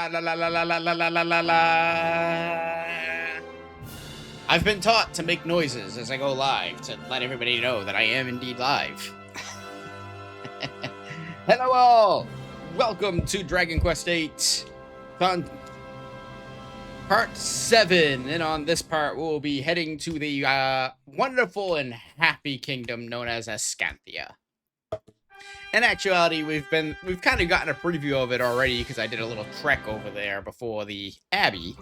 la la la la la la la la la la. I've been taught to make noises as I go live to let everybody know that I am indeed live. Hello all! Welcome to Dragon Quest VIII, Part 7, and on this part we'll be heading to the wonderful and happy kingdom known as Ascantha. In actuality, we've kind of gotten a preview of it already because I did a little trek over there before the Abbey,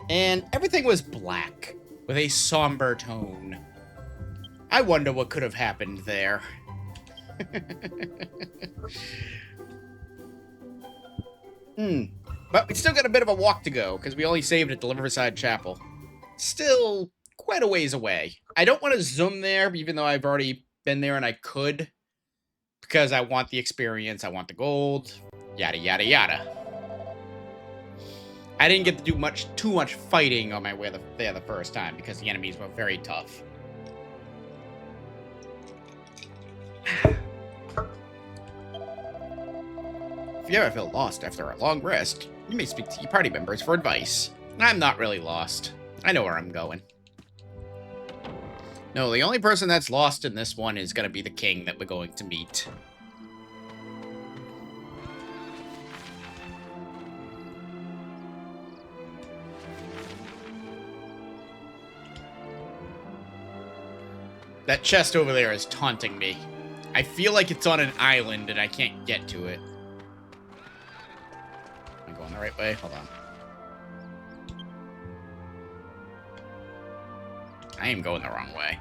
and everything was black with a somber tone. I wonder what could have happened there. But we still got a bit of a walk to go, because we only saved at the Riverside Chapel. Still quite a ways away. I don't want to zoom there, even though I've already been there and I could. Because I want the experience, I want the gold, yada yada yada. I didn't get to do too much fighting on my way there the first time, because the enemies were very tough. If you ever feel lost after a long rest, you may speak to your party members for advice. I'm not really lost. I know where I'm going. No, the only person that's lost in this one is going to be the king that we're going to meet. That chest over there is taunting me. I feel like it's on an island and I can't get to it. Am I going the right way? Hold on. I am going the wrong way.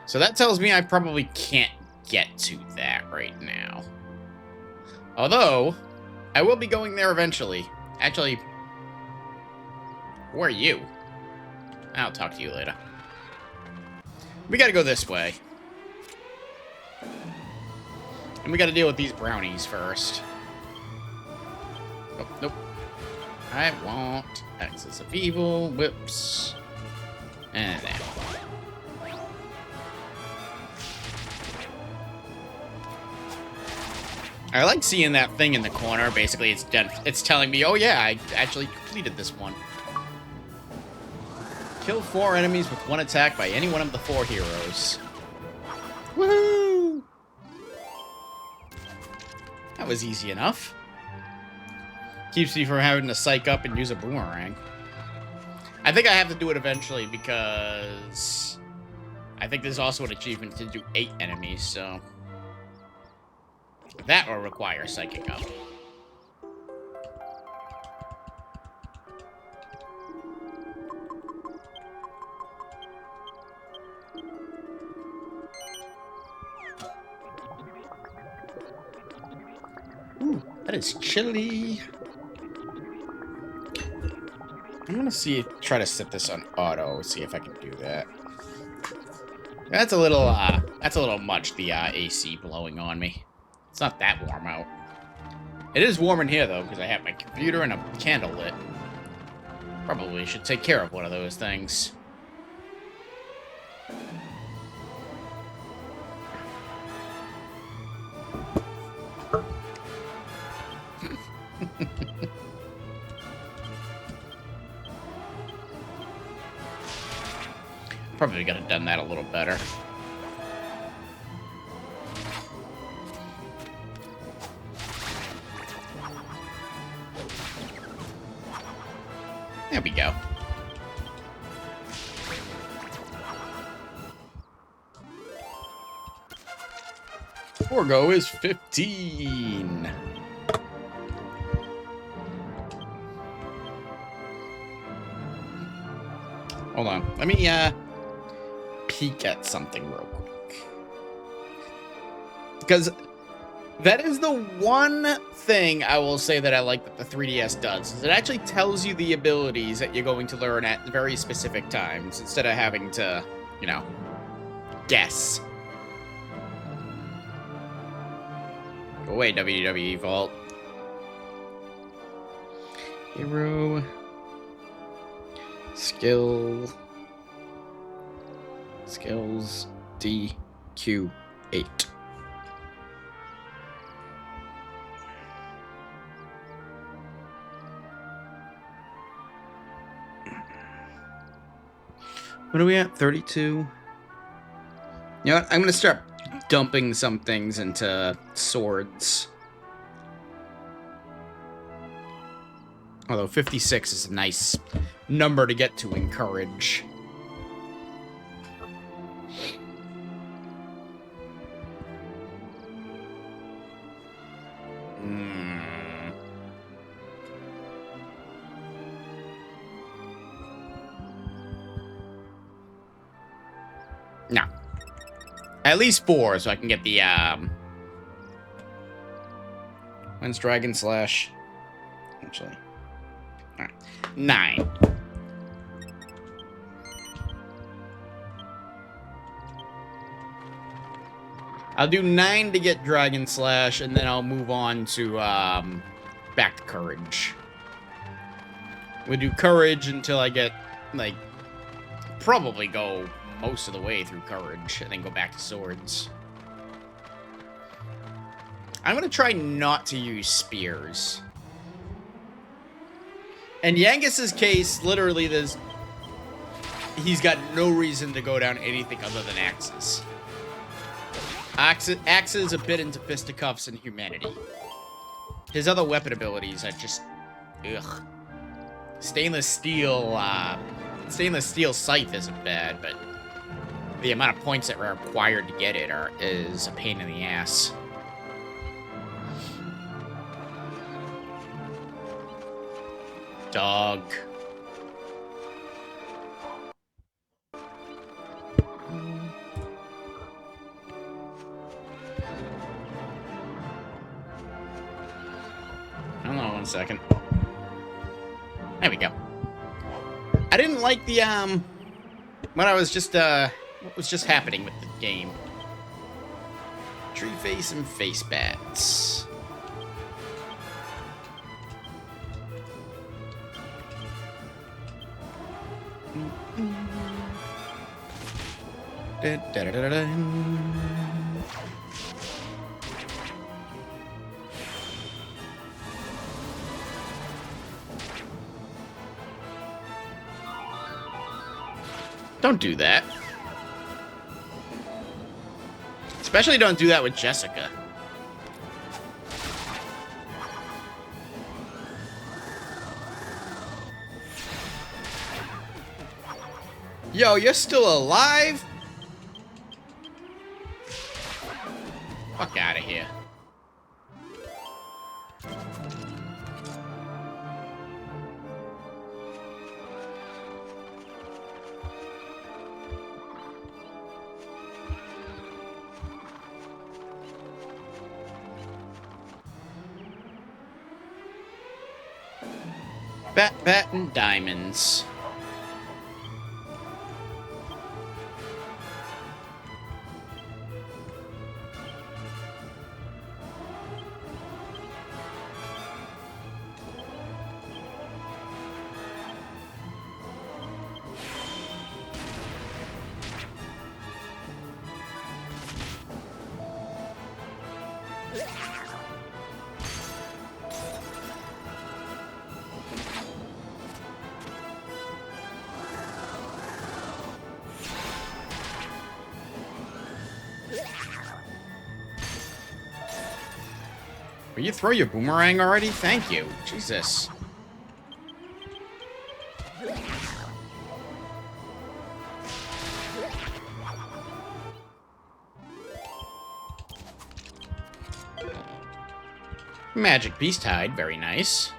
So that tells me I probably can't get to that right now. Although, I will be going there eventually. Actually, who are you? I'll talk to you later. We gotta go this way. And we gotta deal with these brownies first. Oh, nope. I want Axis of Evil, whips, and that. I like seeing that thing in the corner. Basically, it's telling me, oh yeah, I actually completed this one. Kill 4 enemies with 1 attack by any one of the 4 heroes. Woohoo! That was easy enough. Keeps me from having to psych up and use a boomerang. I think I have to do it eventually because I think there's also an achievement to do 8 enemies, so that will require psychic up. Ooh, that is chilly. I'm gonna try to set this on auto, see if I can do that. That's a little much, the AC blowing on me. It's not that warm out. It is warm in here, though, because I have my computer and a candle lit. Probably should take care of one of those things. Probably could have done that a little better. There we go. Forgo is 15. Hold on. Let me peek at something real quick. Because that is the one thing I will say that I like that the 3DS does. Is it actually tells you the abilities that you're going to learn at very specific times instead of having to, you know, guess. Go away, WWE Vault. Hero. Skills DQ8. What are we at? 32? You know what? I'm going to start dumping some things into swords. Although 56 is a nice number to get to in courage. No. At least 4, so I can get the, when's Dragon Slash? Actually. Alright. 9. I'll do 9 to get Dragon Slash, and then I'll move on to, back to Courage. We'll do Courage until I get, like, probably go most of the way through Courage, and then go back to Swords. I'm gonna try not to use Spears. In Yangus's case, literally, he's got no reason to go down anything other than axes. Axes a bit into fisticuffs and humanity. His other weapon abilities are just, ugh. Stainless steel scythe isn't bad, but the amount of points that are required to get it is a pain in the ass. Dog. Hold on 1 second. There we go. I didn't like the, what was just happening with the game. Tree face and face bats. Don't do that. Especially don't do that with Jessica. Yo, you're still alive? Fuck out of here. Bat and diamonds. Will you throw your boomerang already? Thank you. Jesus. Magic Beast Hide. Very nice.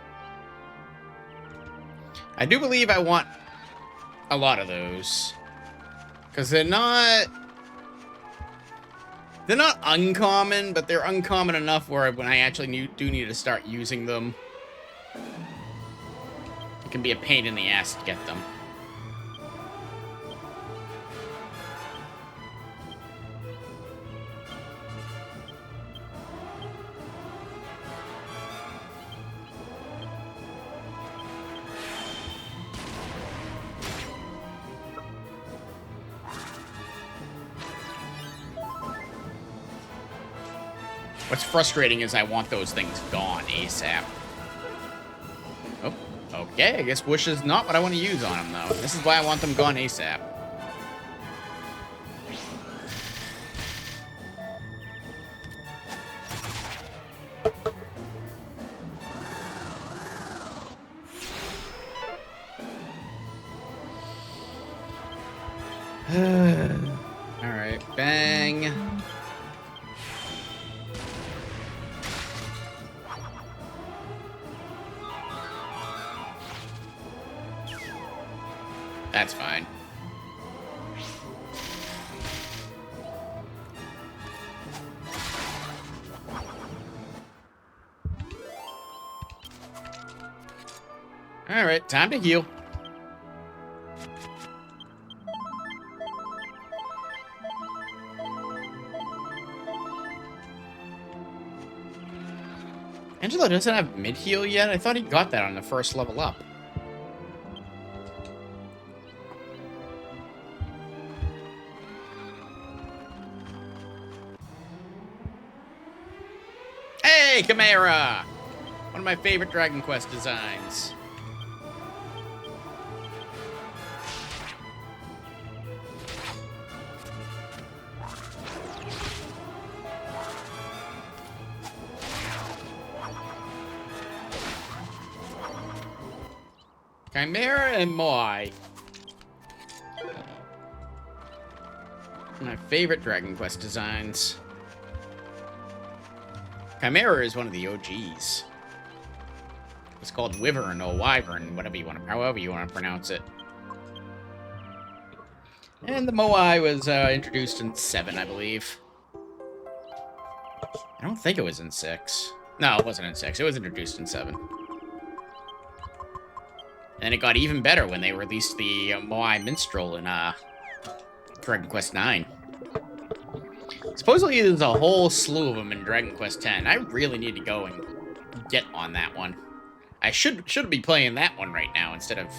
I do believe I want a lot of those. Because they're not uncommon, but they're uncommon enough where when I actually do need to start using them, it can be a pain in the ass to get them. What's frustrating is I want those things gone ASAP. Oh, okay. I guess Wish is not what I want to use on them, though. This is why I want them gone ASAP. Alright, bang. That's fine. Alright, time to heal. Angelo doesn't have mid-heal yet? I thought he got that on the first level up. Hey, Chimera! One of my favorite Dragon Quest designs. Chimera and Moai. My favorite Dragon Quest designs. Chimera is one of the OGs. It's called Wyvern or Wyvern, whatever you want to, however you want to pronounce it. And the Moai was introduced in 7, I believe. I don't think it was in 6. No, it wasn't in 6. It was introduced in 7. And it got even better when they released the Moai Minstrel in Dragon Quest IX. Supposedly there's a whole slew of them in Dragon Quest X. I really need to go and get on that one. I should be playing that one right now instead of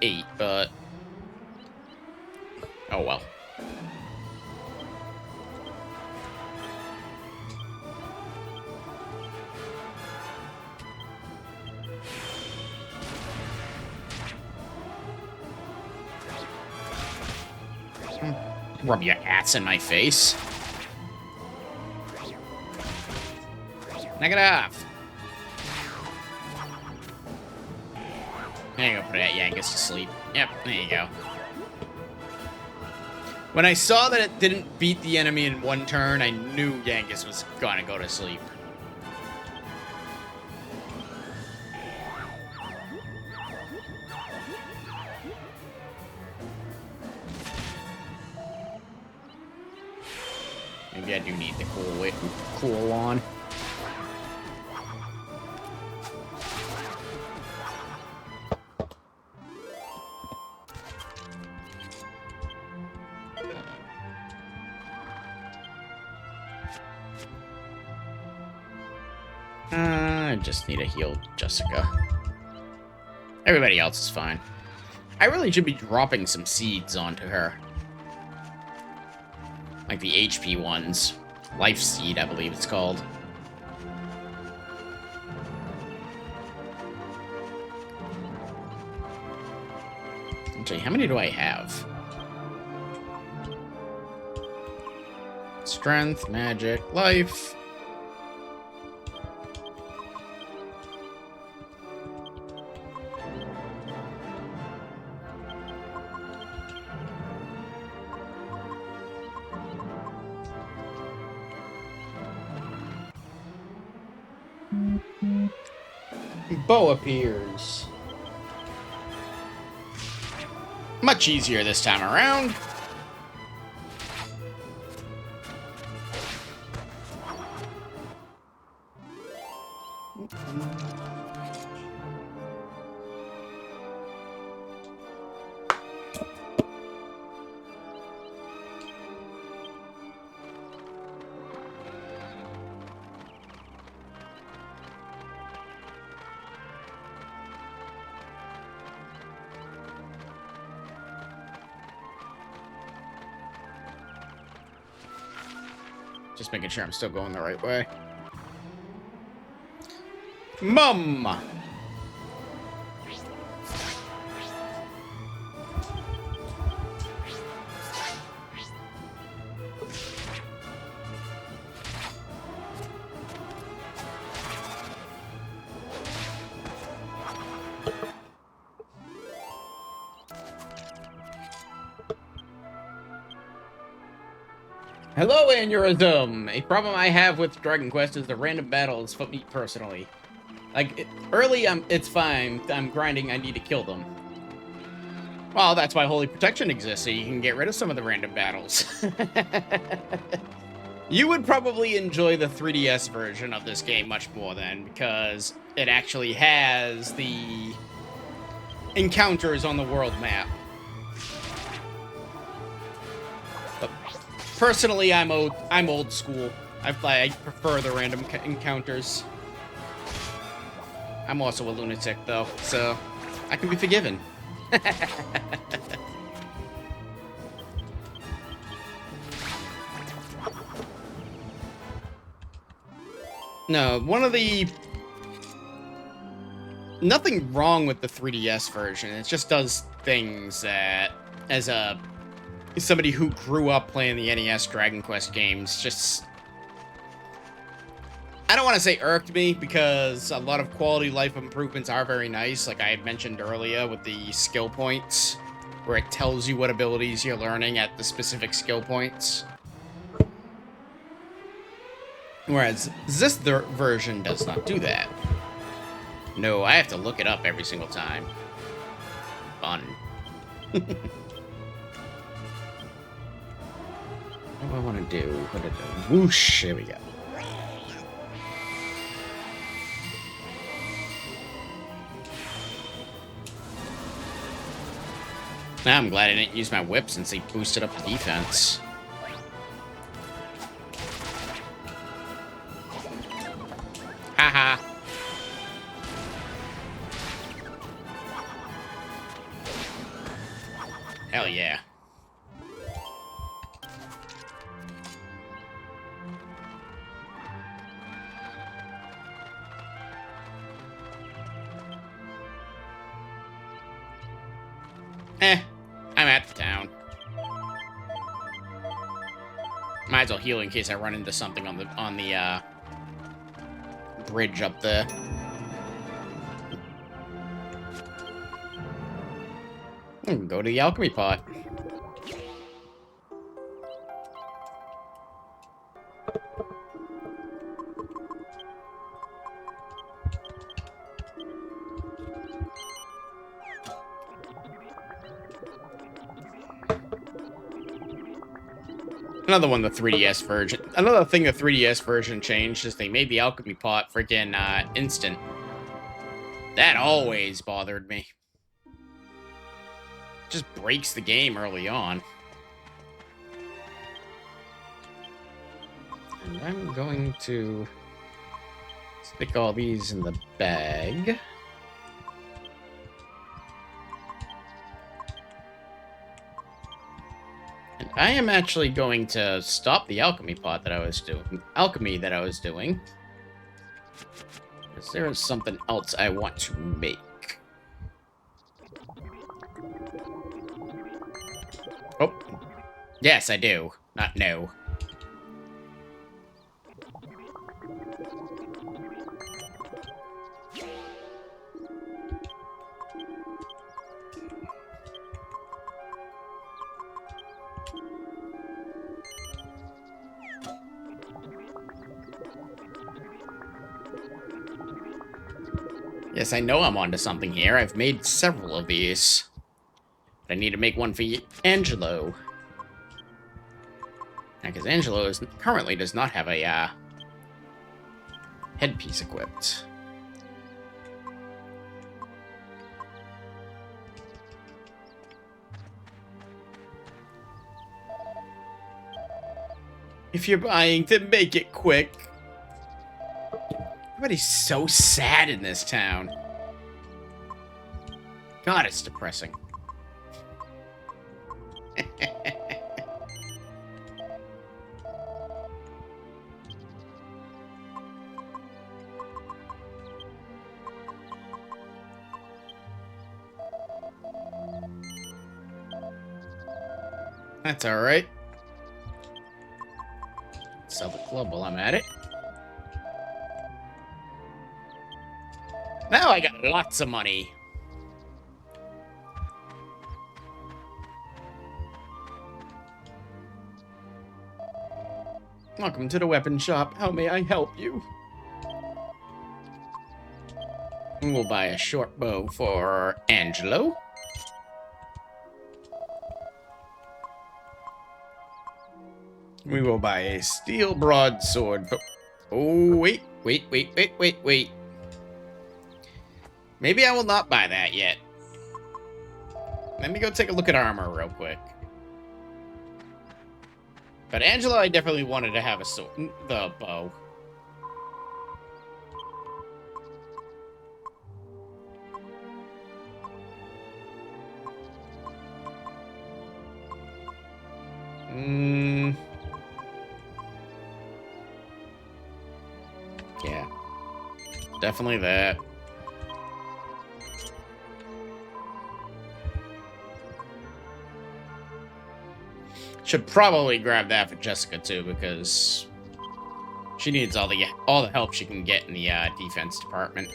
8, but oh well. Rub your ass in my face. Knock it off. There you go, put it Yangus to sleep. Yep, there you go. When I saw that it didn't beat the enemy in one turn, I knew Yangus was gonna go to sleep. Maybe I do need to cool on. I just need to heal Jessica. Everybody else is fine. I really should be dropping some seeds onto her. Like the HP ones. Life Seed, I believe it's called. Actually, how many do I have? Strength, magic, life. Bow appears. Much easier this time around. Just making sure I'm still going the right way. Mum! Hello, Aneurysm! A problem I have with Dragon Quest is the random battles for me personally. Like, early, it's fine. I'm grinding, I need to kill them. Well, that's why Holy Protection exists, so you can get rid of some of the random battles. You would probably enjoy the 3DS version of this game much more then, because it actually has the encounters on the world map. But personally, I'm old school. I prefer the random encounters. I'm also a lunatic, though, so I can be forgiven. No, nothing wrong with the 3DS version. It just does things that, as somebody who grew up playing the NES Dragon Quest games, just... I don't want to say irked me, because a lot of quality life improvements are very nice, like I had mentioned earlier with the skill points, where it tells you what abilities you're learning at the specific skill points. Whereas this version does not do that. No, I have to look it up every single time. Fun. What do I want to do? Whoosh, here we go. Now I'm glad I didn't use my whip since they boosted up the defense. Haha. Hell yeah. I'm at the town. Might as well heal in case I run into something on the bridge up there. Go to the alchemy pot. Another one, the 3DS version. Another thing the 3DS version changed is they made the alchemy pot freaking instant. That always bothered me. Just breaks the game early on. And I'm going to stick all these in the bag. And I am actually going to stop the alchemy pot that I was doing. Alchemy that I was doing. Because there is something else I want to make. Oh. Yes, I do. Not no. Yes, I know I'm onto something here. I've made several of these. But I need to make one for Angelo. Because Angelo currently does not have a headpiece equipped. If you're buying, then make it quick. Everybody's so sad in this town. God, it's depressing. That's alright. Sell the club while I'm at it. Now I got lots of money. Welcome to the weapon shop. How may I help you? We'll buy a short bow for Angelo. We will buy a steel broadsword for... Oh, wait. Maybe I will not buy that yet. Let me go take a look at armor real quick. But Angelo, I definitely wanted to have a sword. The bow. Yeah. Definitely that. Should probably grab that for Jessica too, because she needs all the help she can get in the defense department.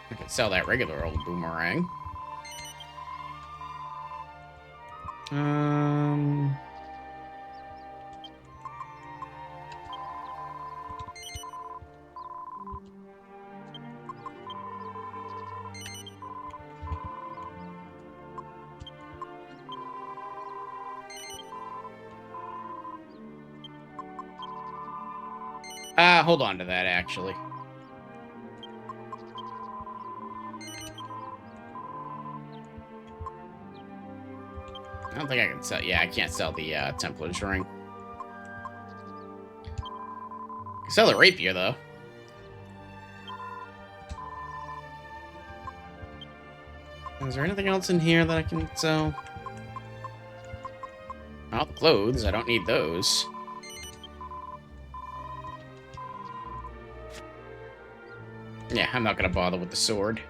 I could sell that regular old boomerang. Hold on to that, actually. I don't think I can sell... Yeah, I can't sell the Templar's ring. I can sell the rapier, though. Is there anything else in here that I can sell? All the clothes. I don't need those. Yeah, I'm not gonna bother with the sword.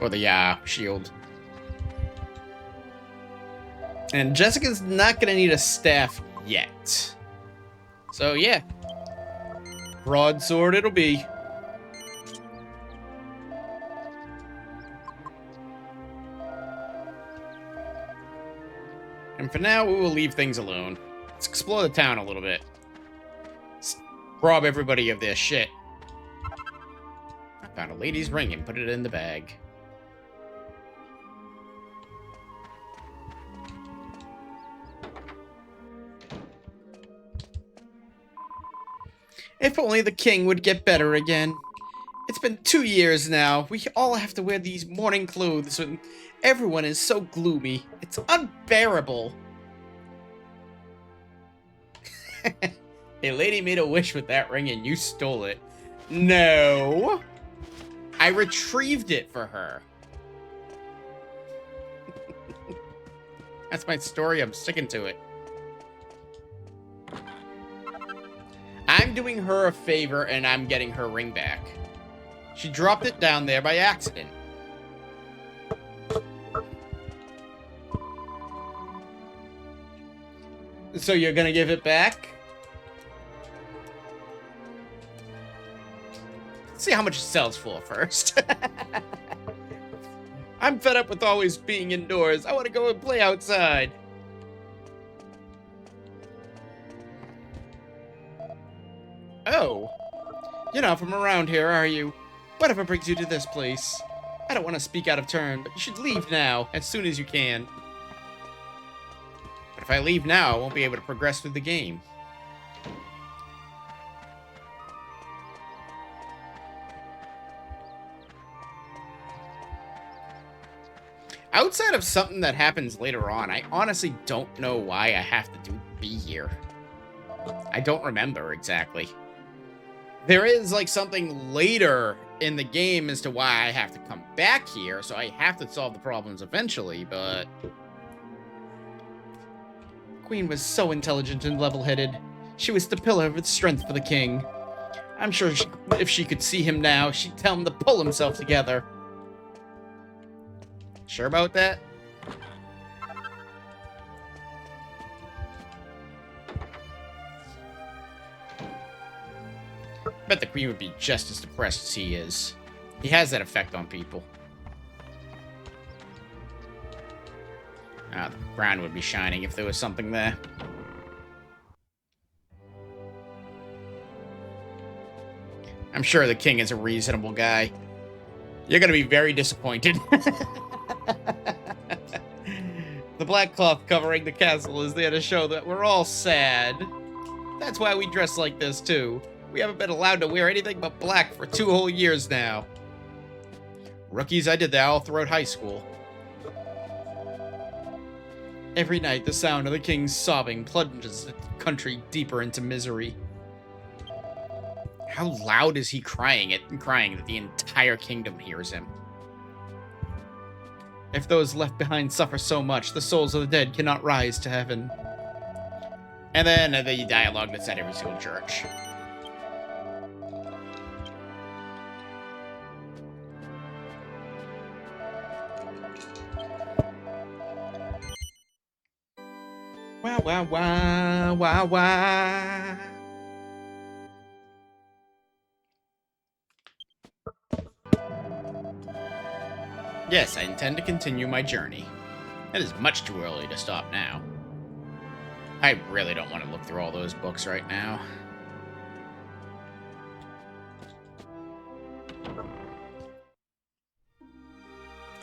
Or the, shield. And Jessica's not gonna need a staff yet. So, yeah. Broadsword it'll be. And for now, we will leave things alone. Let's explore the town a little bit. Let's rob everybody of their shit. I found a lady's ring and put it in the bag. If only the king would get better again. It's been 2 years now. We all have to wear these mourning clothes and everyone is so gloomy. It's unbearable. A lady made a wish with that ring and you stole it. No. I retrieved it for her. That's my story. I'm sticking to it. I'm doing her a favor and I'm getting her ring back. She dropped it down there by accident. So you're gonna give it back? Let's see how much it sells for first. I'm fed up with always being indoors. I want to go and play outside. Oh. You're not from around here, are you? Whatever brings you to this place? I don't want to speak out of turn, but you should leave now, as soon as you can. But if I leave now, I won't be able to progress through the game. Outside of something that happens later on, I honestly don't know why I have to be here. I don't remember exactly. There is, like, something later in the game as to why I have to come back here, so I have to solve the problems eventually, but... Queen was so intelligent and level-headed. She was the pillar of strength for the king. I'm sure if she could see him now, she'd tell him to pull himself together. Sure about that? Bet the queen would be just as depressed as he is. He has that effect on people. The ground would be shining if there was something there. I'm sure the king is a reasonable guy. You're gonna be very disappointed. The black cloth covering the castle is there to show that we're all sad. That's why we dress like this, too. We haven't been allowed to wear anything but black for 2 whole years now. Rookies, I did that all throughout high school. Every night, the sound of the king's sobbing plunges the country deeper into misery. How loud is he crying that the entire kingdom hears him? If those left behind suffer so much, the souls of the dead cannot rise to heaven. And then the dialogue that's at every single church. Wah, wah, wah, wah, wah. Yes, I intend to continue my journey. It is much too early to stop now. I really don't want to look through all those books right now.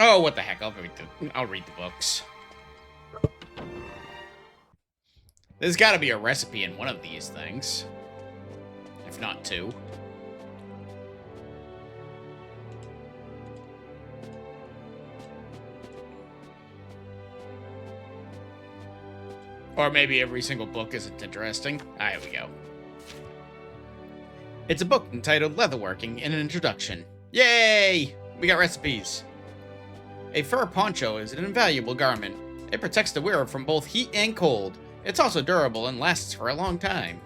Oh, what the heck, I'll read the books. There's gotta be a recipe in one of these things. If not 2. Or maybe every single book isn't interesting. Ah, here we go. It's a book entitled Leatherworking and an Introduction. Yay! We got recipes. A fur poncho is an invaluable garment. It protects the wearer from both heat and cold. It's also durable and lasts for a long time.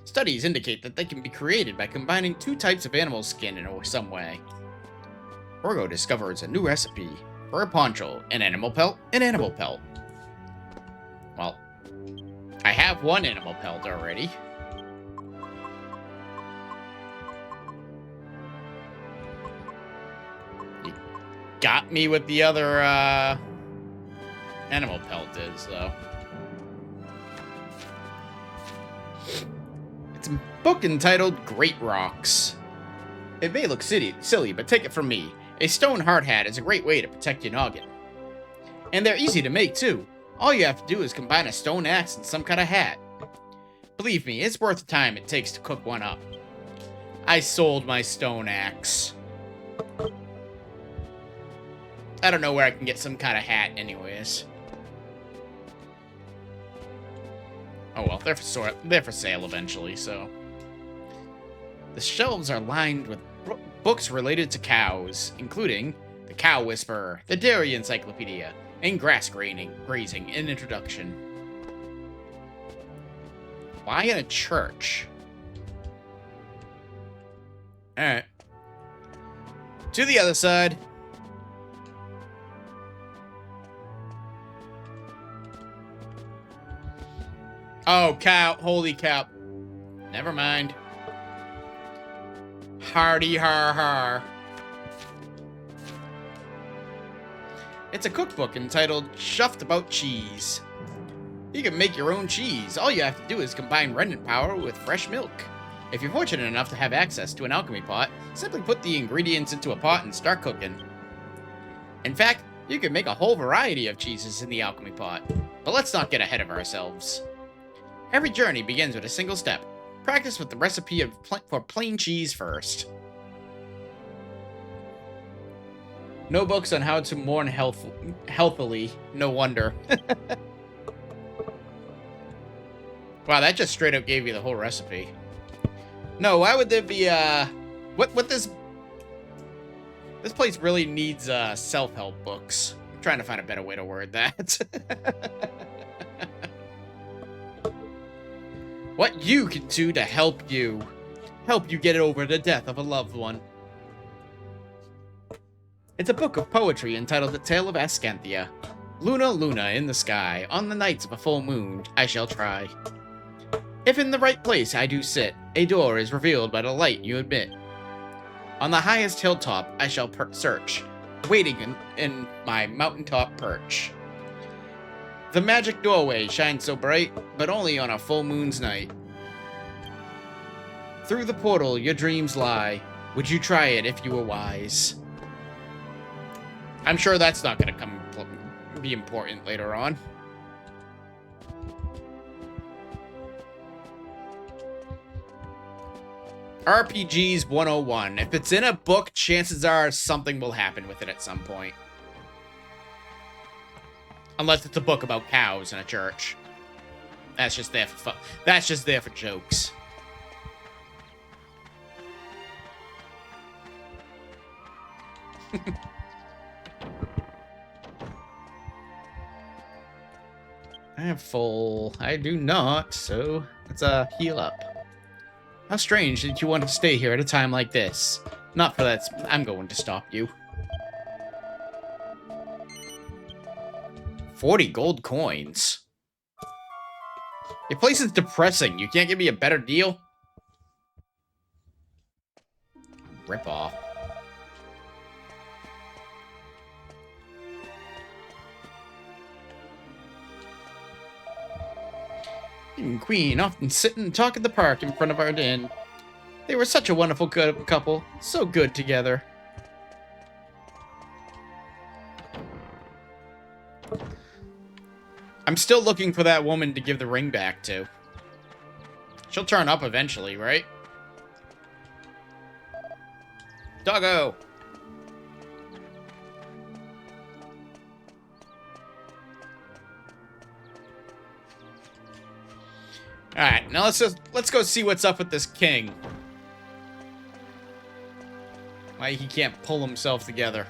Studies indicate that they can be created by combining 2 types of animal skin in some way. Orgo discovers a new recipe. Fur poncho, an animal pelt, an animal pelt. Well, I have one animal pelt already. You got me with the other, animal pelt is, though. It's a book entitled Great Rocks. It may look silly, but take it from me. A stone hard hat is a great way to protect your noggin. And they're easy to make, too. All you have to do is combine a stone axe and some kind of hat. Believe me, it's worth the time it takes to cook one up. I sold my stone axe. I don't know where I can get some kind of hat anyways. Oh well, they're for sale eventually, so. The shelves are lined with books related to cows, including The Cow Whisperer, The Dairy Encyclopedia, and Grass Grazing in Introduction. Why in a church? Alright. To the other side. Oh, cow. Holy cow. Never mind. Hardy har har. It's a cookbook entitled Shuffed About Cheese. You can make your own cheese. All you have to do is combine remnant power with fresh milk. If you're fortunate enough to have access to an alchemy pot, simply put the ingredients into a pot and start cooking. In fact, you can make a whole variety of cheeses in the alchemy pot. But let's not get ahead of ourselves. Every journey begins with a single step. Practice with the recipe for plain cheese first. No books on how to mourn healthily. No wonder. Wow, that just straight up gave you the whole recipe. No, why would there be, what this place really needs, self-help books. I'm trying to find a better way to word that. What you can do to help you get over the death of a loved one. It's a book of poetry entitled The Tale of Ascantha. Luna, Luna, in the sky, on the nights of a full moon, I shall try. If in the right place I do sit, A door is revealed by the light you emit. On the highest hilltop, I shall search, waiting in my mountaintop perch. The magic doorway shines so bright, but only on a full moon's night. Through the portal, your dreams lie. Would you try it if you were wise? I'm sure that's not going to be important later on. RPGs 101. If it's in a book, chances are something will happen with it at some point. Unless it's a book about cows in a church. That's just there for fun. That's just there for jokes. I have full. I do not, so let's heal up. How strange that you want to stay here at a time like this. Not for that. I'm going to stop you. 40 gold coins. Your place is depressing. You can't give me a better deal? Rip off. King and Queen often sit and talk at the park in front of our den. They were such a wonderful couple, so good together. I'm still looking for that woman to give the ring back to. She'll turn up eventually, right? Doggo! Alright, now let's go see what's up with this king. Why he can't pull himself together.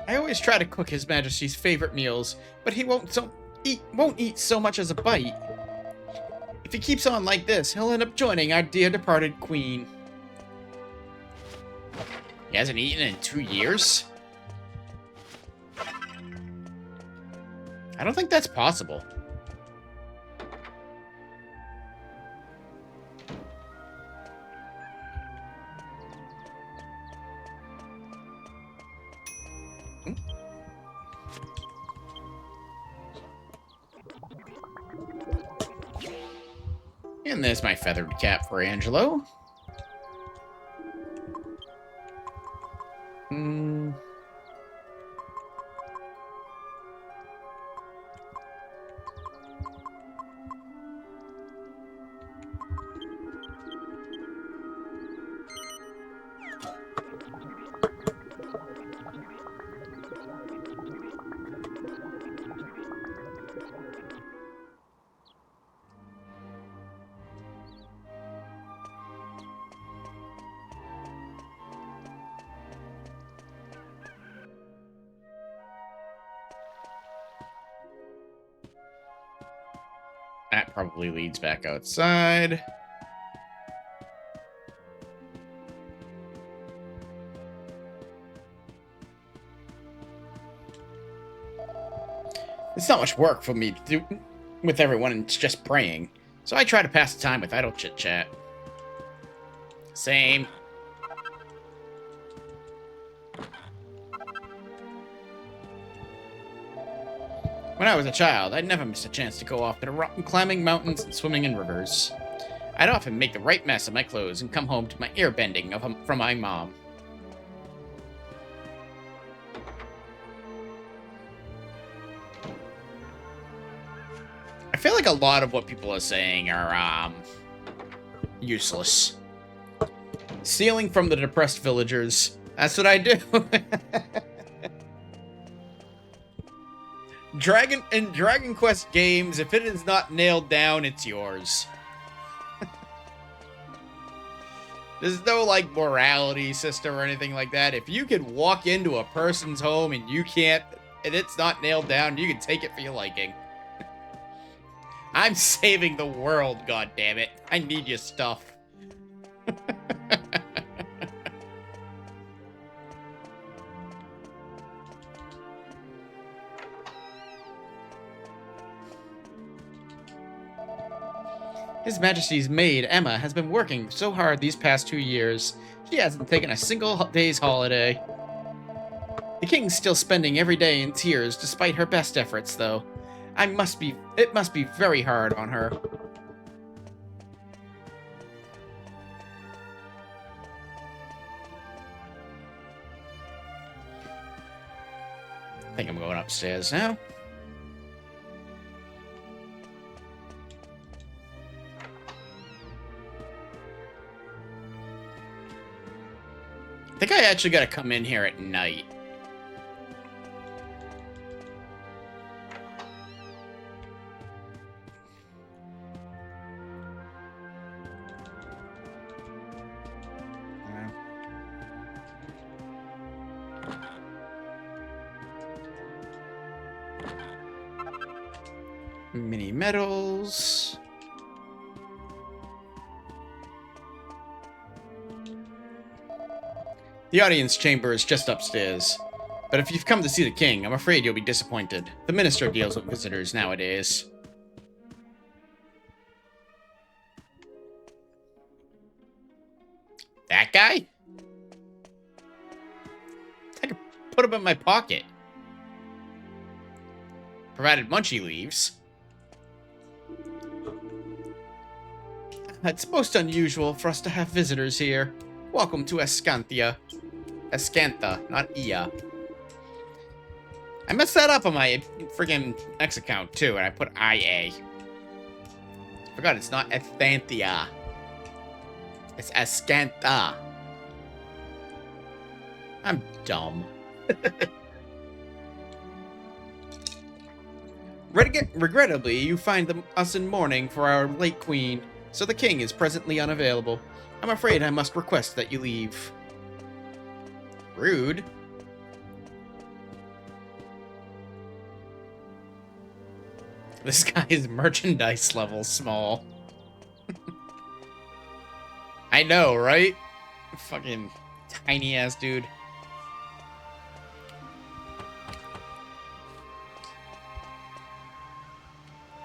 I always try to cook His Majesty's favorite meals, but he won't eat so much as a bite. If he keeps on like this, he'll end up joining our dear departed queen. He hasn't eaten in 2 years? I don't think that's possible. And there's my feathered cap for Angelo. That probably leads back outside. It's not much work for me to do with everyone, and it's just praying. So I try to pass the time with idle chit-chat. Same. When I was a child, I'd never miss a chance to go off to the rock and climbing mountains and swimming in rivers. I'd often make the right mess of my clothes and come home to my ear bending from my mom. I feel like a lot of what people are saying are, useless. Stealing from the depressed villagers. That's what I do. In Dragon Quest games, if it is not nailed down, it's yours. There's no, like, morality system or anything like that. If you can walk into a person's home and it's not nailed down, you can take it for your liking. I'm saving the world, goddammit. I need your stuff. His Majesty's maid, Emma, has been working so hard these past 2 years. She hasn't taken a single day's holiday. The king's still spending every day in tears despite her best efforts, though. It must be very hard on her. I think I'm going upstairs now. I think I actually gotta come in here at night. Mini medals. The audience chamber is just upstairs. But if you've come to see the king, I'm afraid you'll be disappointed. The minister deals with visitors nowadays. That guy? I could put him in my pocket. Provided Munchie leaves. It's most unusual for us to have visitors here. Welcome to Ascantha. Ascantha, not Ia. I messed that up on my friggin' X account, too, and I put IA. Forgot it's not Ascanthia. It's Ascantha. I'm dumb. Regrettably, you find us in mourning for our late queen, so the king is presently unavailable. I'm afraid I must request that you leave. Rude. This guy's merchandise level small. I know, right? Fucking tiny ass dude.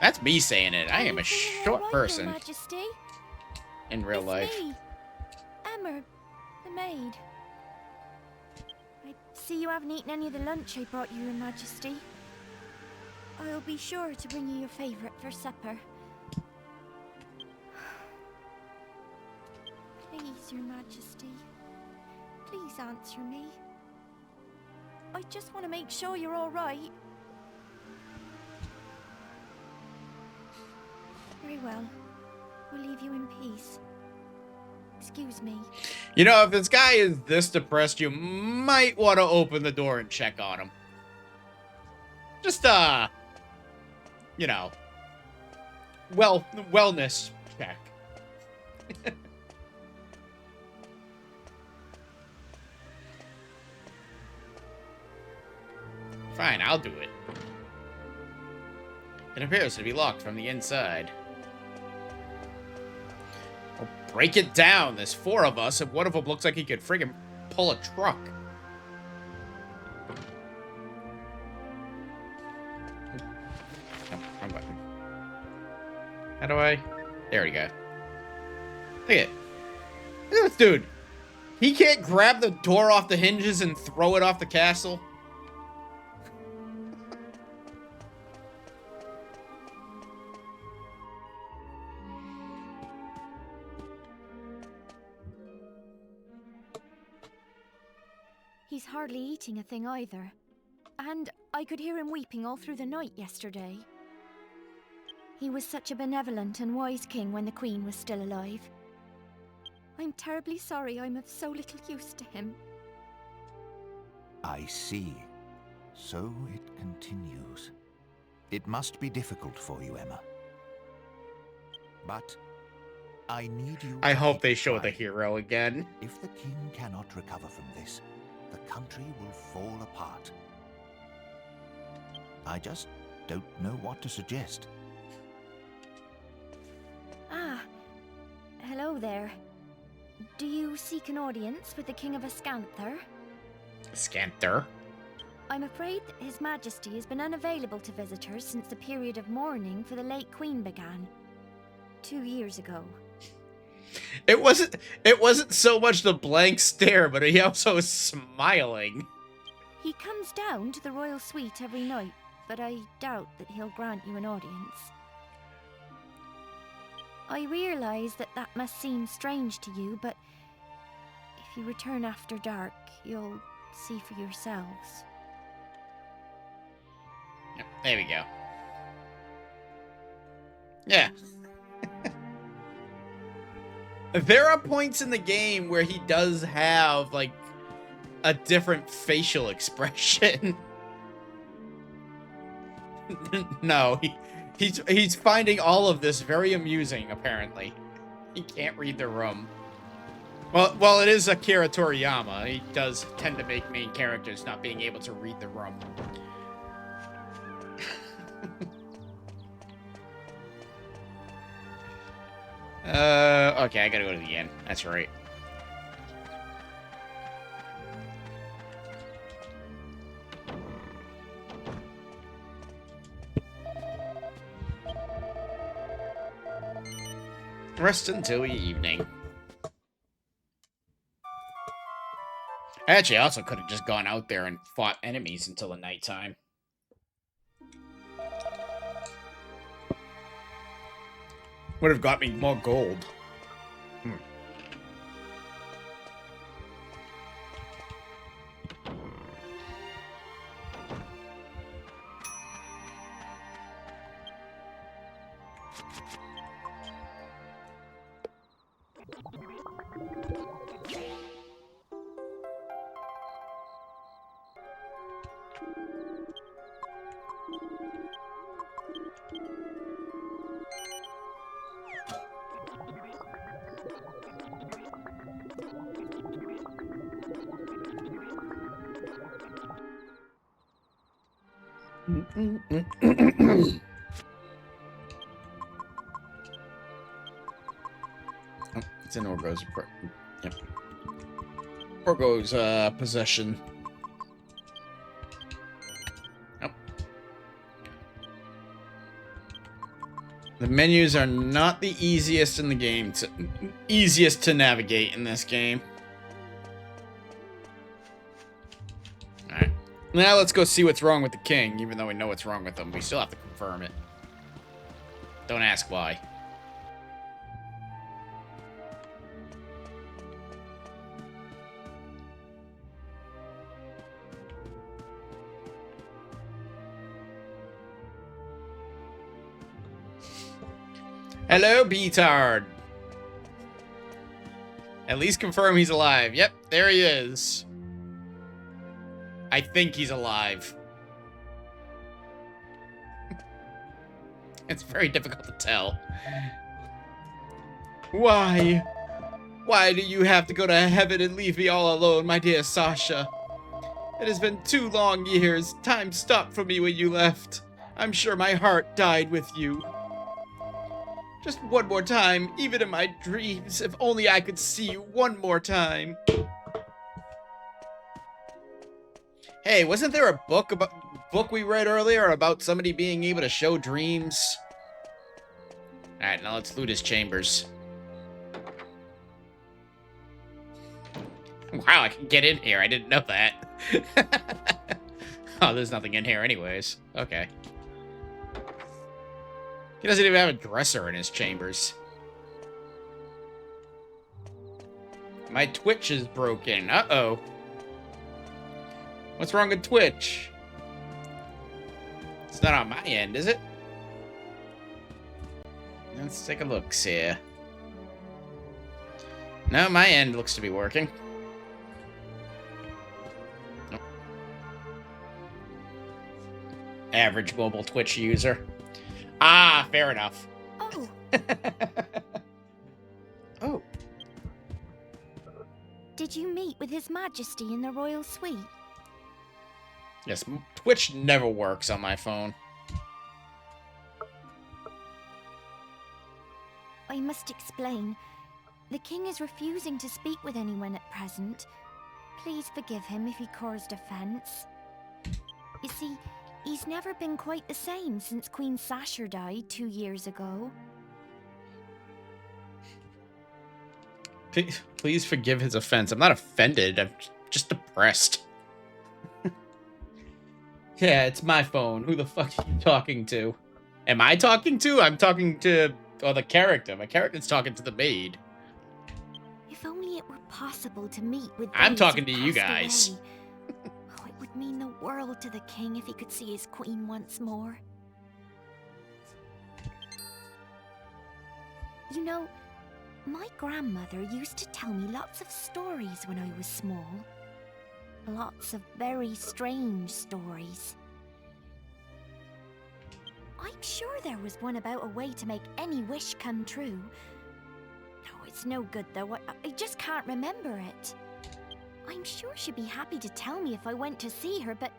That's me saying it. I am a short person. Your Majesty. In real life. Me, Emma, the maid. I see you haven't eaten any of the lunch I brought you, Your Majesty. I'll be sure to bring you your favorite for supper. Please, Your Majesty. Please answer me. I just want to make sure you're all right. Very well. We'll leave you in peace. Excuse me. You know, if this guy is this depressed, you might want to open the door and check on him. Just, you know, wellness check. Fine, I'll do it. It appears to be locked from the inside. I'll break it down. There's 4 of us, and one of them looks like he could friggin' pull a truck. Oh, wrong button. How do I? There we go. Look at this dude. He can't grab the door off the hinges and throw it off the castle. He's hardly eating a thing either. And I could hear him weeping all through the night yesterday. He was such a benevolent and wise king when the Queen was still alive. I'm terribly sorry I'm of so little use to him. I see. So it continues. It must be difficult for you, Emma. But I need you. I hope they show the hero again. If the king cannot recover from this, the country will fall apart. I just don't know what to suggest. Ah, hello there. Do you seek an audience with the King of Ascantha? Ascantha? I'm afraid that His Majesty has been unavailable to visitors since the period of mourning for the late Queen began. 2 years ago. It wasn't so much the blank stare, but he also was smiling. He comes down to the royal suite every night, but I doubt that he'll grant you an audience. I realize that that must seem strange to you, but if you return after dark, you'll see for yourselves. Yep, there we go. Yeah. There are points in the game where he does have, like, a different facial expression. No, he's finding all of this very amusing, apparently. He can't read the room. Well, it is Akira Toriyama. He does tend to make main characters not being able to read the room. Okay, I gotta go to the inn. That's right. Rest until evening. Actually, I also could have just gone out there and fought enemies until the nighttime. Would have got me more gold. Oh, it's in Orgo's. Yep. Orgo's possession. Oh. The menus are not the easiest in the game. Easiest to navigate in this game. Alright. Now let's go see what's wrong with the king. Even though we know what's wrong with him, we still have to confirm it. Don't ask why. Hello, Beatard. At least confirm he's alive. Yep, there he is. I think he's alive. It's very difficult to tell. Why? Why do you have to go to heaven and leave me all alone, my dear Sasha? It has been 2 long years. Time stopped for me when you left. I'm sure my heart died with you. Just one more time, even in my dreams, if only I could see you one more time. Hey, wasn't there a book we read earlier about somebody being able to show dreams? Alright, now let's loot his chambers. Wow, I can get in here. I didn't know that. Oh, there's nothing in here anyways. Okay. He doesn't even have a dresser in his chambers. My Twitch is broken. Uh-oh. What's wrong with Twitch? It's not on my end, is it? Let's take a look here. No, my end looks to be working. Nope. Average mobile Twitch user. Ah, fair enough. Oh. Oh. Did you meet with His Majesty in the royal suite? Yes, Twitch never works on my phone. I must explain. The king is refusing to speak with anyone at present. Please forgive him if he caused offense. You see, he's never been quite the same since Queen Sasher died 2 years ago. Please forgive his offense. I'm not offended. I'm just depressed. Yeah, it's my phone. Who the fuck are you talking to? Am I talking to? I'm talking to... Oh, the character. My character's talking to the maid. If only it were possible to meet with I'm those talking who to you passed guys. away. Oh, it would mean the world to the king if he could see his queen once more. You know, my grandmother used to tell me lots of stories when I was small. Lots of very strange stories. I'm sure there was one about a way to make any wish come true. No, it's no good though. I just can't remember it. I'm sure she'd be happy to tell me if I went to see her, but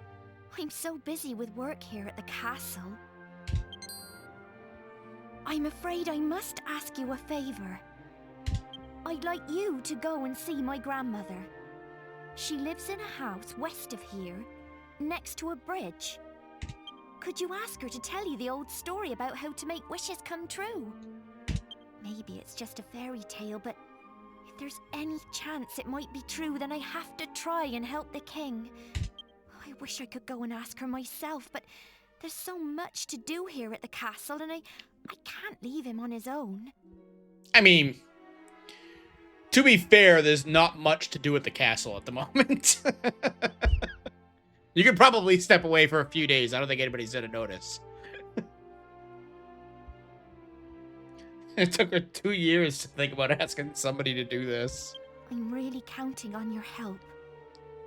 I'm so busy with work here at the castle. I'm afraid I must ask you a favor. I'd like you to go and see my grandmother. She lives in a house west of here, next to a bridge. Could you ask her to tell you the old story about how to make wishes come true? Maybe it's just a fairy tale, but if there's any chance it might be true, then I have to try and help the king. I wish I could go and ask her myself, but there's so much to do here at the castle, and I can't leave him on his own. I mean, to be fair, there's not much to do at the castle at the moment. You could probably step away for a few days. I don't think anybody's gonna notice. It took her 2 years to think about asking somebody to do this. I'm really counting on your help.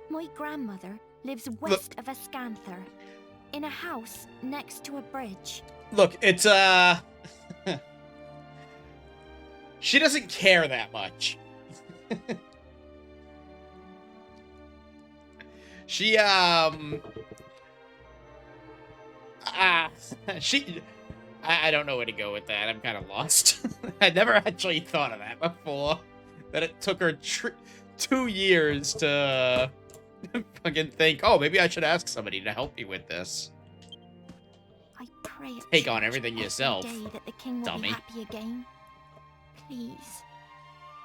My grandmother lives west of Ascantha, in a house next to a bridge. Look, it's, she doesn't care that much. She, I don't know where to go with that. I'm kind of lost. I never actually thought of that before. That it took her 2 years to fucking think, oh, maybe I should ask somebody to help me with this. I pray at Take on church everything every yourself, day that the king will dummy. be happy again. Please.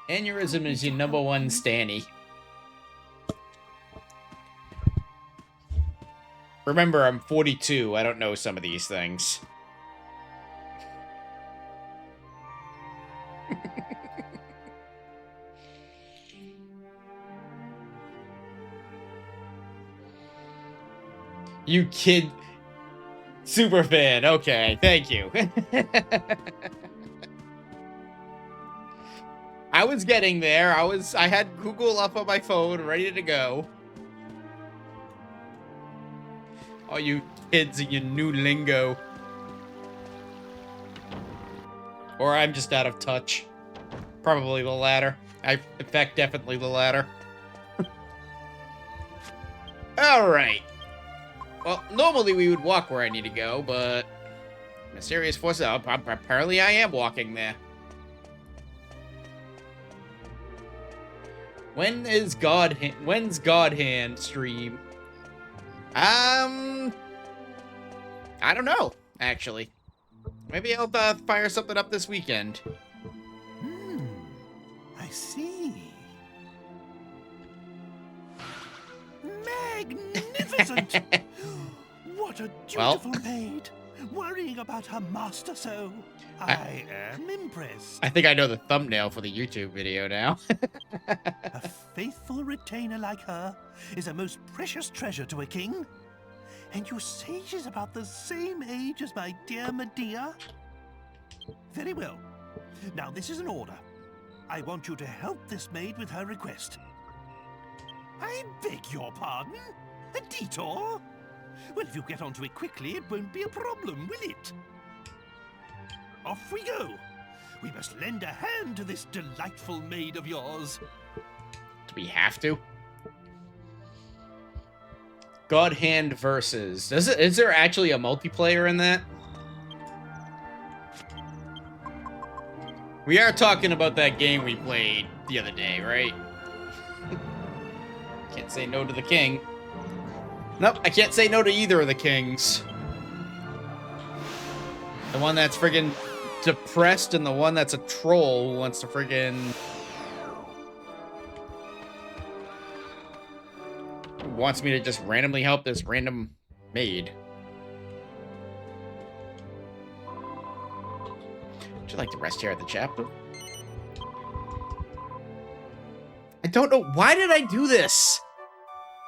Aneurysm is your number one stanny. Remember, I'm 42. I don't know some of these things. You kid. Super fan. Okay, thank you. I was getting there. I had Google up on my phone, ready to go. All you kids and your new lingo. Or I'm just out of touch. Probably the latter. In fact, definitely the latter. Alright. Well, normally we would walk where I need to go, but... Mysterious forces... apparently I am walking there. When's God Hand stream? I don't know, actually. Maybe I'll fire something up this weekend. I see. Magnificent! What a dutiful maid, worrying about her master so. I am impressed. I think I know the thumbnail for the YouTube video now. A faithful retainer like her is a most precious treasure to a king. And you say she's about the same age as my dear Medea? Very well. Now this is an order. I want you to help this maid with her request. I beg your pardon? A detour? Well, if you get onto it quickly, it won't be a problem, will it? Off we go. We must lend a hand to this delightful maid of yours. Do we have to? God Hand versus. Is there actually a multiplayer in that? We are talking about that game we played the other day, right? Can't say no to the king. Nope, I can't say no to either of the kings. The one that's friggin' depressed and the one that's a troll who wants to friggin'... wants me to just randomly help this random maid. Would you like to rest here at the chapel? I don't know. Why did I do this?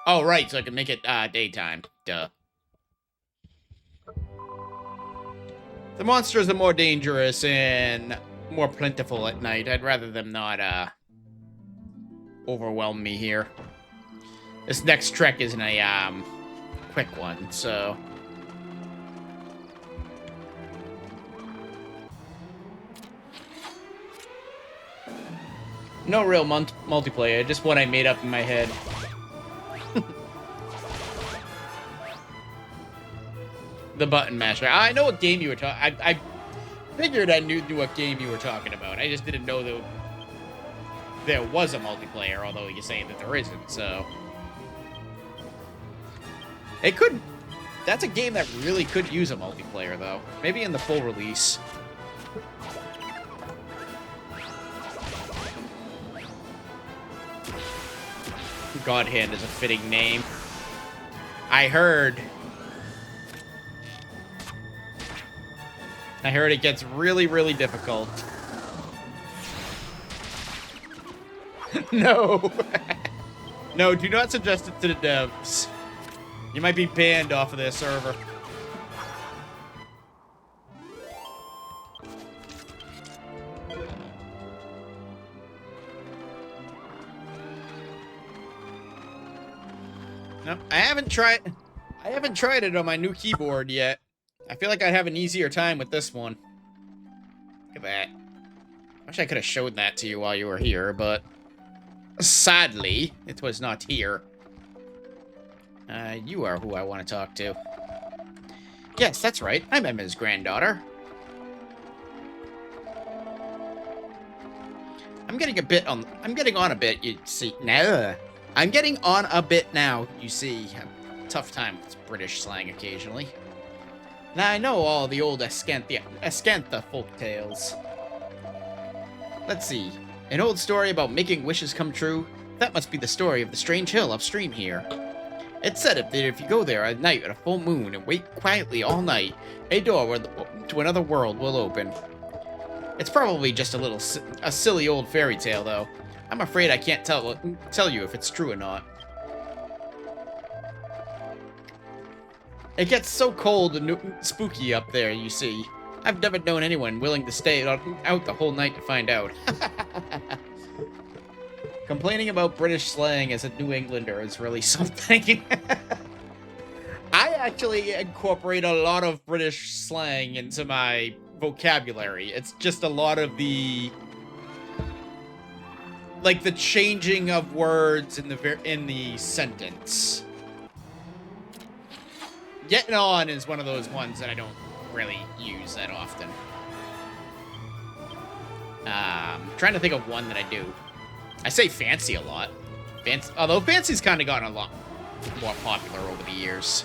Oh, right, so I can make it daytime. Duh. The monsters are more dangerous and more plentiful at night. I'd rather them not overwhelm me here. This next trek isn't a quick one, so... No real multiplayer, just one I made up in my head. The button masher. I know what game you were talking... I figured I knew what game you were talking about. I just didn't know that there was a multiplayer, although you say that there isn't, so... It could... That's a game that really could use a multiplayer, though. Maybe in the full release. God Hand is a fitting name. I heard it gets really, really difficult. No. No, do not suggest it to the devs. You might be banned off of their server. No, I haven't tried it on my new keyboard yet. I feel like I'd have an easier time with this one. Look at that. Wish I could have showed that to you while you were here, but sadly, it was not here. You are who I want to talk to. Yes, that's right. I'm Emma's granddaughter. I'm getting on a bit, you see. No. I'm getting on a bit now, you see. A tough time with British slang occasionally. Now I know all the old Ascantha folk tales. Let's see. An old story about making wishes come true? That must be the story of the strange hill upstream here. It's said that if you go there at night at a full moon and wait quietly all night, a door to another world will open. It's probably just a silly old fairy tale, though. I'm afraid I can't tell you if it's true or not. It gets so cold and spooky up there, you see. I've never known anyone willing to stay out the whole night to find out. Complaining about British slang as a New Englander is really something. I actually incorporate a lot of British slang into my vocabulary. It's just a lot of the... like the changing of words in the sentence. Getting on is one of those ones that I don't really use that often. Trying to think of one that I do. I say fancy a lot. Although fancy's kind of gotten a lot more popular over the years.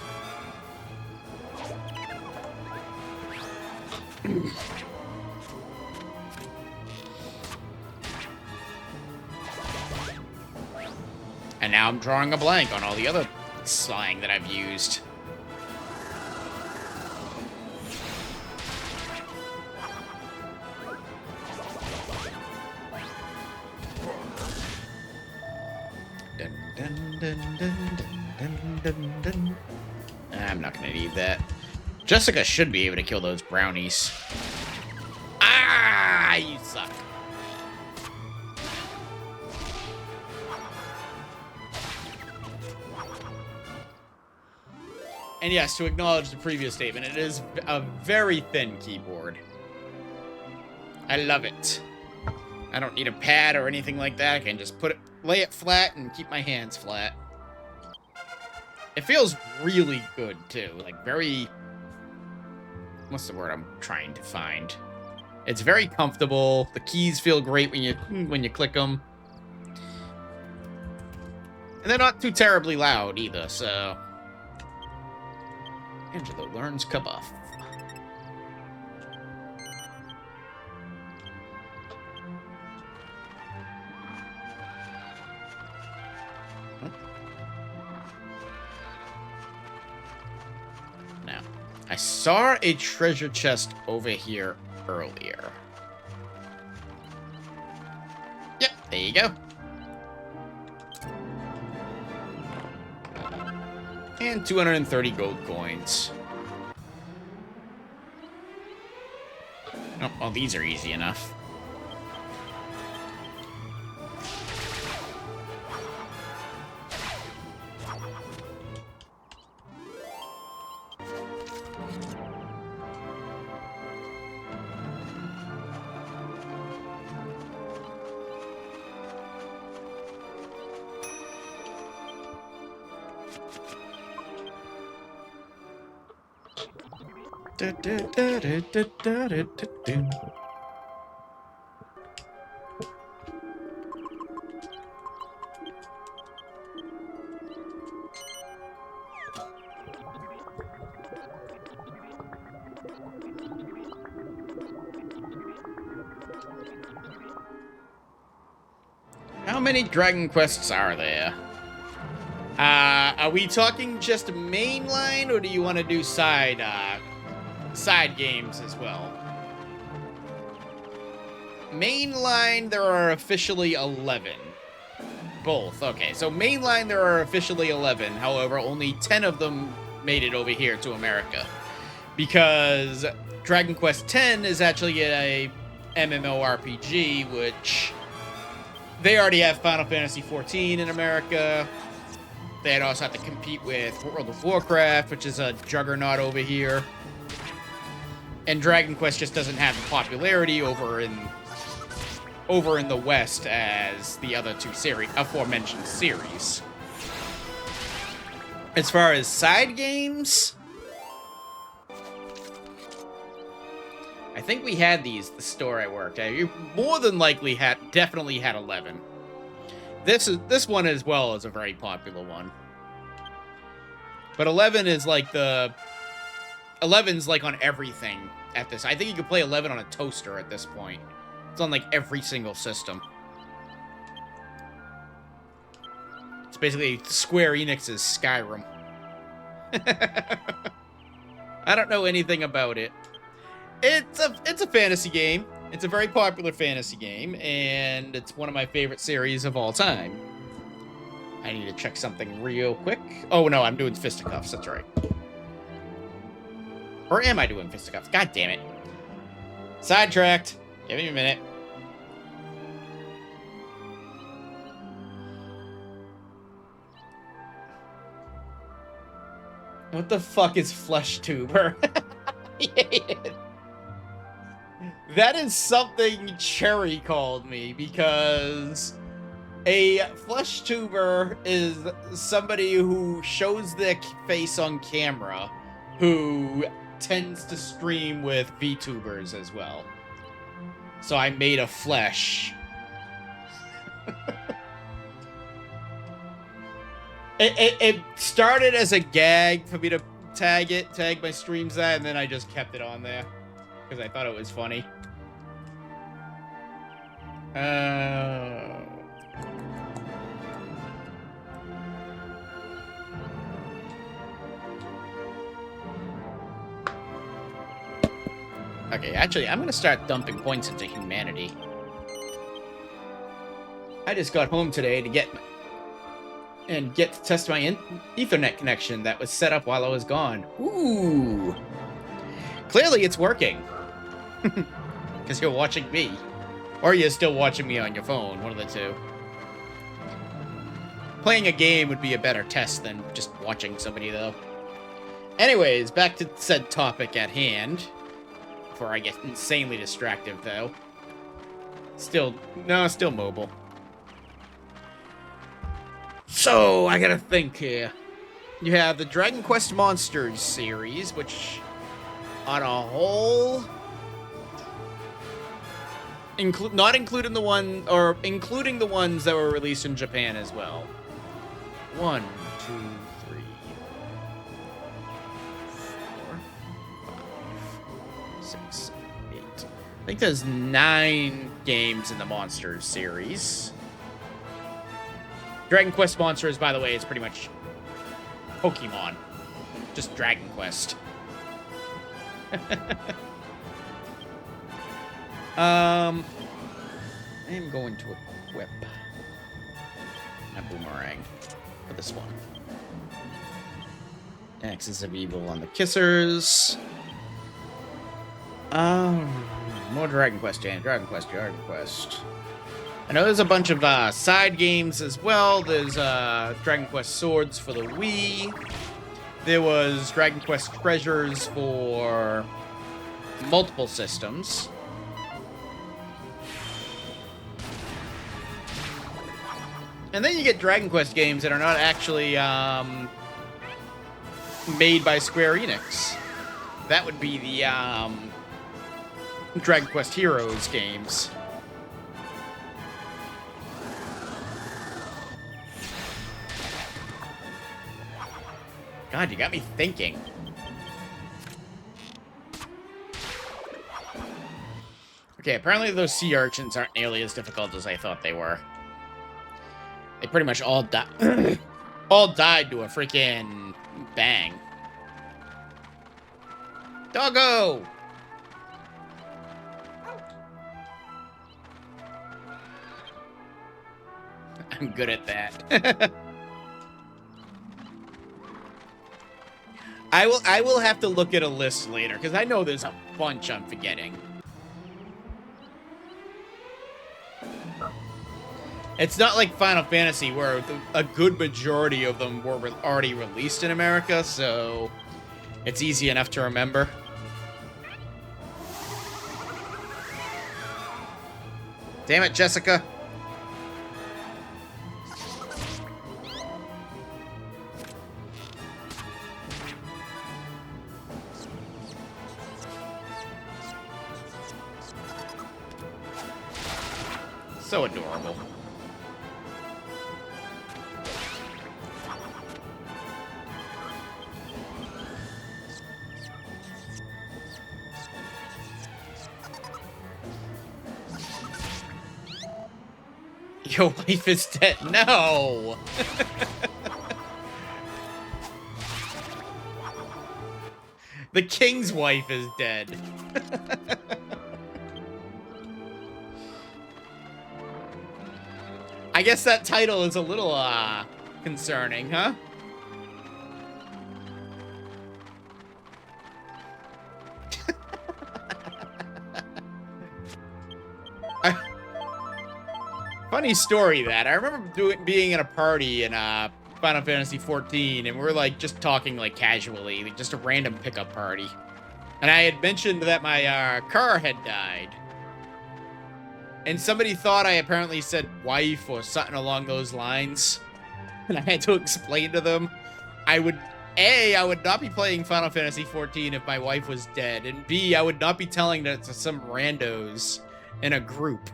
And now I'm drawing a blank on all the other slang that I've used. Dun, dun, dun, dun, dun, dun, dun. I'm not gonna need that. Jessica should be able to kill those brownies. Ah, you suck. And yes, to acknowledge the previous statement, it is a very thin keyboard. I love it. I don't need a pad or anything like that. I can just lay it flat and keep my hands flat. It feels really good, too. Like, very... what's the word I'm trying to find? It's very comfortable. The keys feel great when you click them. And they're not too terribly loud either, so... Angelo learns Kabuff. Now, I saw a treasure chest over here earlier. Yep, there you go. And 230 gold coins. Oh, well, these are easy enough. How many Dragon Quests are there? Are we talking just mainline, or do you want to do side games as well? Mainline, there are officially 11. Both. Okay, so mainline, there are officially 11. However, only 10 of them made it over here to America. Because Dragon Quest X is actually a MMORPG, which... They already have Final Fantasy XIV in America. They'd also have to compete with World of Warcraft, which is a juggernaut over here. And Dragon Quest just doesn't have the popularity over in the West as the other two aforementioned series. As far as side games, I think we had these the store I worked at. You more than likely definitely had 11. This one as well is a very popular one. But 11 is like 11's like on everything at this. I think you could play 11 on a toaster at this point. It's on like every single system. It's basically Square-Enix's Skyrim. I don't know anything about it. It's a fantasy game. It's a very popular fantasy game, and it's one of my favorite series of all time. I need to check something real quick. Oh, no, I'm doing fisticuffs. That's right. Or am I doing fisticuffs? God damn it. Sidetracked. Give me a minute. What the fuck is flesh tuber? That is something Cherry called me, because a flesh tuber is somebody who shows their face on camera, who tends to stream with VTubers as well. So I made a flesh. It started as a gag for me to tag my streams that, and then I just kept it on there because I thought it was funny. Okay, actually, I'm gonna start dumping points into humanity. I just got home today to get to test my Ethernet connection that was set up while I was gone. Ooh! Clearly it's working. Because you're watching me. Or you're still watching me on your phone, one of the two. Playing a game would be a better test than just watching somebody, though. Anyways, back to said topic at hand. Before I get insanely distracted, though. Still mobile. So, I gotta think here. You have the Dragon Quest Monsters series, which, on a whole, not including the one, or including the ones that were released in Japan as well. 1, 2, 3, 4, 5, 6, 8. I think there's 9 games in the Monsters series. Dragon Quest Monsters, by the way, is pretty much Pokemon. Just Dragon Quest. I am going to equip my boomerang for this one. Axis of Evil on the Kissers. More Dragon Quest, Jane. Dragon Quest. I know there's a bunch of side games as well. There's Dragon Quest Swords for the Wii. There was Dragon Quest Treasures for multiple systems. And then you get Dragon Quest games that are not actually made by Square-Enix. That would be the Dragon Quest Heroes games. God, you got me thinking. Okay, apparently those sea urchins aren't nearly as difficult as I thought they were. They pretty much all died. All died to a freaking bang. Doggo! I'm good at that. I will have to look at a list later, because I know there's a bunch I'm forgetting. It's not like Final Fantasy, where a good majority of them were already released in America, so it's easy enough to remember. Damn it, Jessica. So adorable. Your wife is dead. No! The king's wife is dead. I guess that title is a little, concerning, huh? Funny story that. I remember being at a party in, Final Fantasy XIV, and we were, like, just talking, like, casually. Like, just a random pickup party. And I had mentioned that my, car had died. And somebody thought I apparently said wife or something along those lines. And I had to explain to them. I would not be playing Final Fantasy XIV if my wife was dead. And B, I would not be telling that to some randos in a group.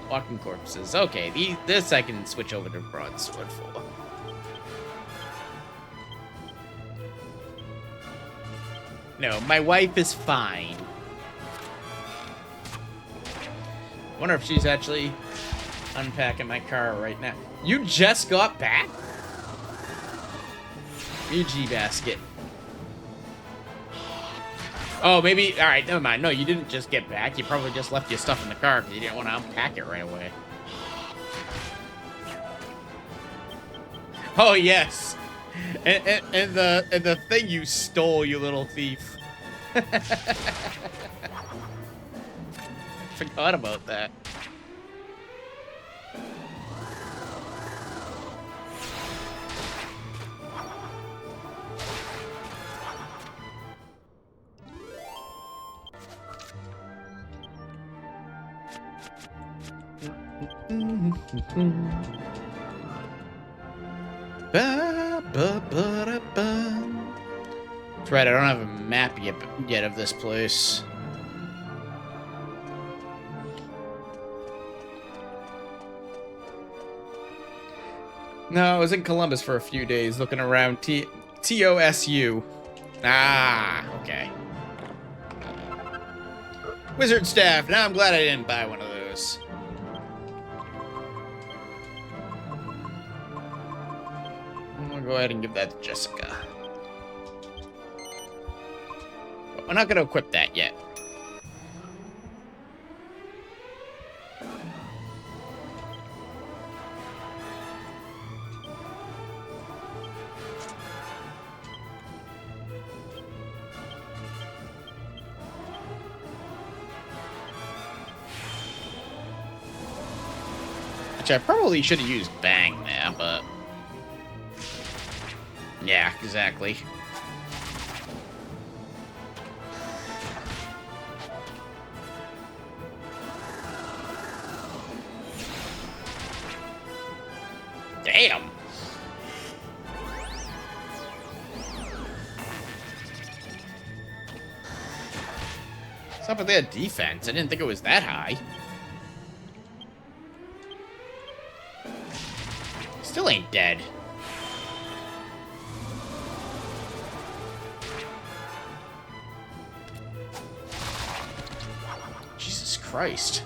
Walking corpses. Okay, this I can switch over to broadsword for. No, my wife is fine. Wonder if she's actually unpacking my car right now. You just got back? UG basket. Oh, maybe. All right, never mind. No, you didn't just get back. You probably just left your stuff in the car because you didn't want to unpack it right away. Oh yes. And the thing you stole, you little thief. Forgot about that. That's right, I don't have a map yet of this place. No, I was in Columbus for a few days looking around TOSU. Ah, okay. Wizard staff. Now I'm glad I didn't buy one of those. I'm gonna go ahead and give that to Jessica. But we're not gonna equip that yet. Which I probably should have used Bang there, but... yeah, exactly. Damn! What's up with their defense? I didn't think it was that high. Still ain't dead. Jesus Christ.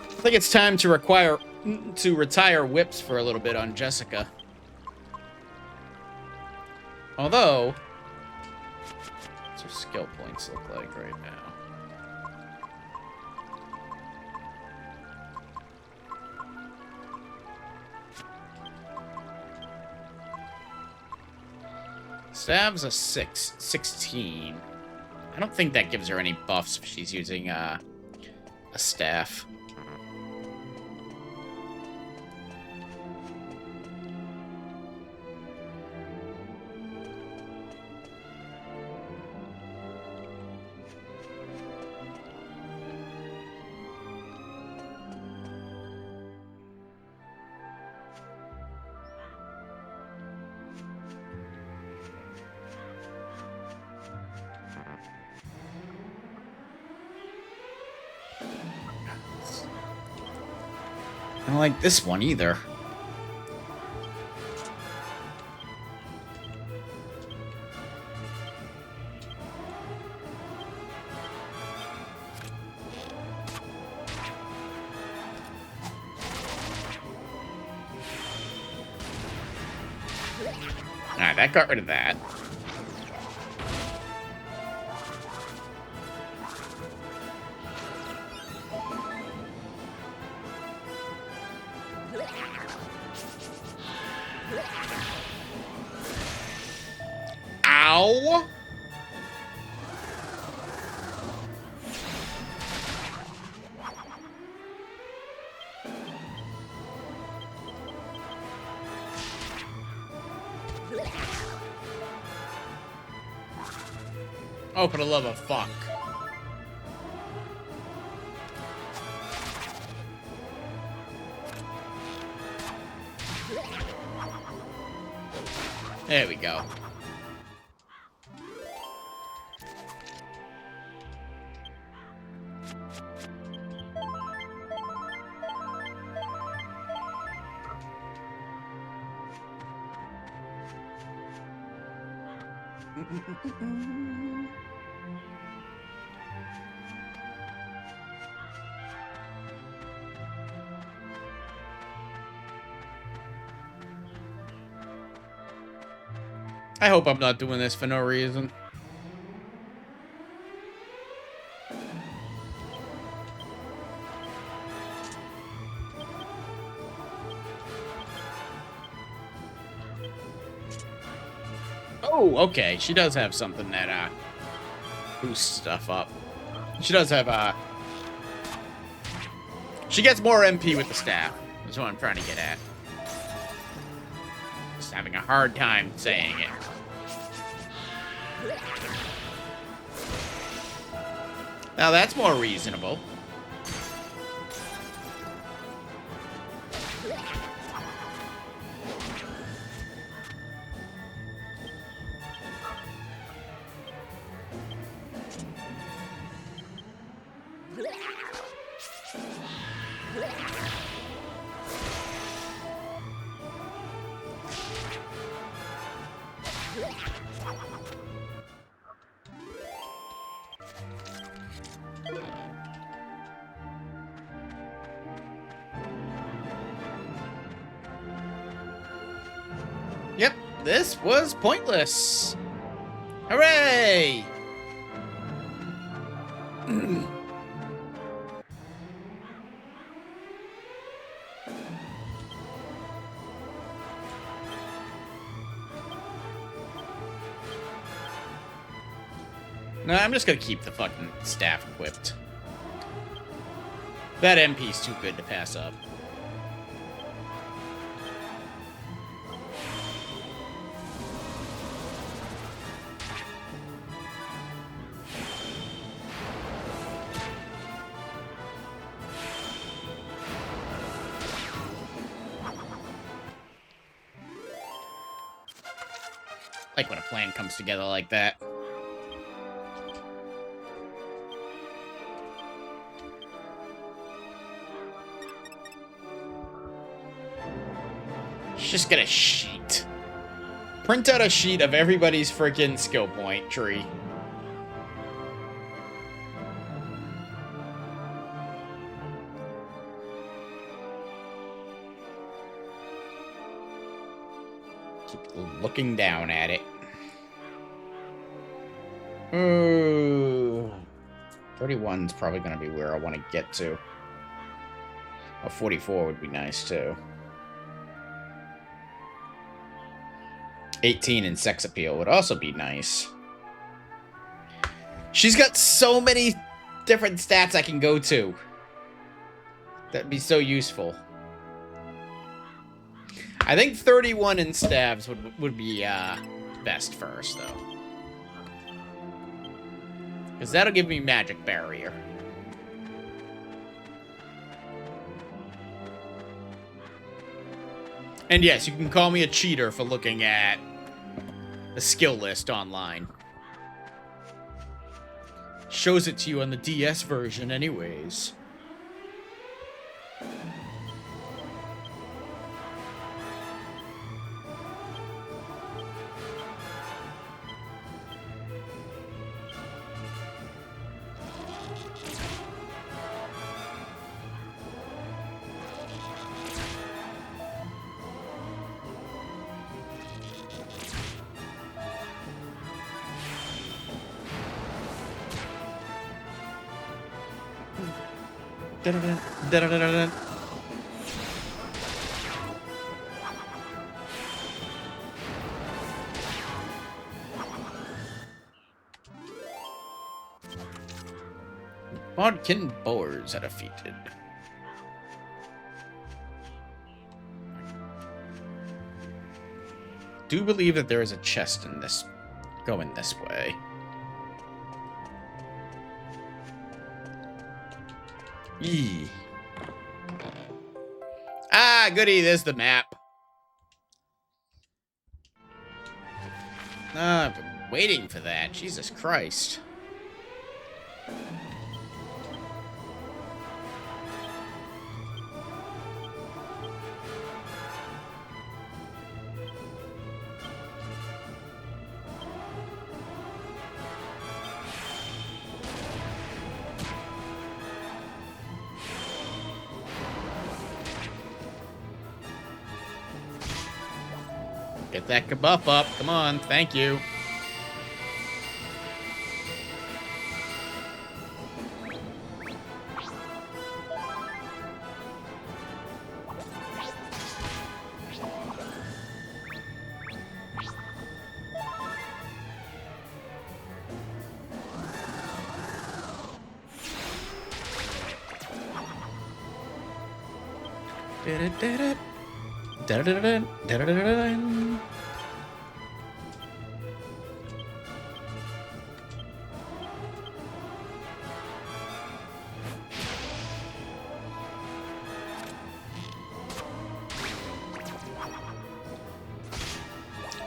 I think it's time to retire whips for a little bit on Jessica. Although, what's her skill points look like right now? Stab's a 16. I don't think that gives her any buffs if she's using a staff. I don't like this one either. Alright, that got rid of that. Ow! Oh, for the love of fuck. There we go. I hope I'm not doing this for no reason. Oh, okay. She does have something that boosts stuff up. She does have she gets more MP with the staff. That's what I'm trying to get at. Just having a hard time saying it. Now that's more reasonable. Yep, this was pointless. Hooray! No, I'm just gonna keep the fucking staff equipped. That MP's too good to pass up. Like when a plan comes together like that. Just get a sheet. Print out a sheet of everybody's freaking skill point tree. Keep looking down at it. Ooh. 31's probably going to be where I want to get to. A 44 would be nice too. 18 in sex appeal would also be nice. She's got so many different stats I can go to. That'd be so useful. I think 31 in stabs would be best first, though. Because that'll give me magic barrier. And yes, you can call me a cheater for looking at the skill list online. Shows it to you on the DS version anyways. Da-da-da, da-da-da-da. Bodkin boars are defeated. Do believe that there is a chest in this, going this way. Eee. Ah, goody, there's the map. Ah, I've been waiting for that. Jesus Christ. Get that kabuff up. Come on. Thank you. Da-da-da-da. Da-da-da-da. Da-da-da-da.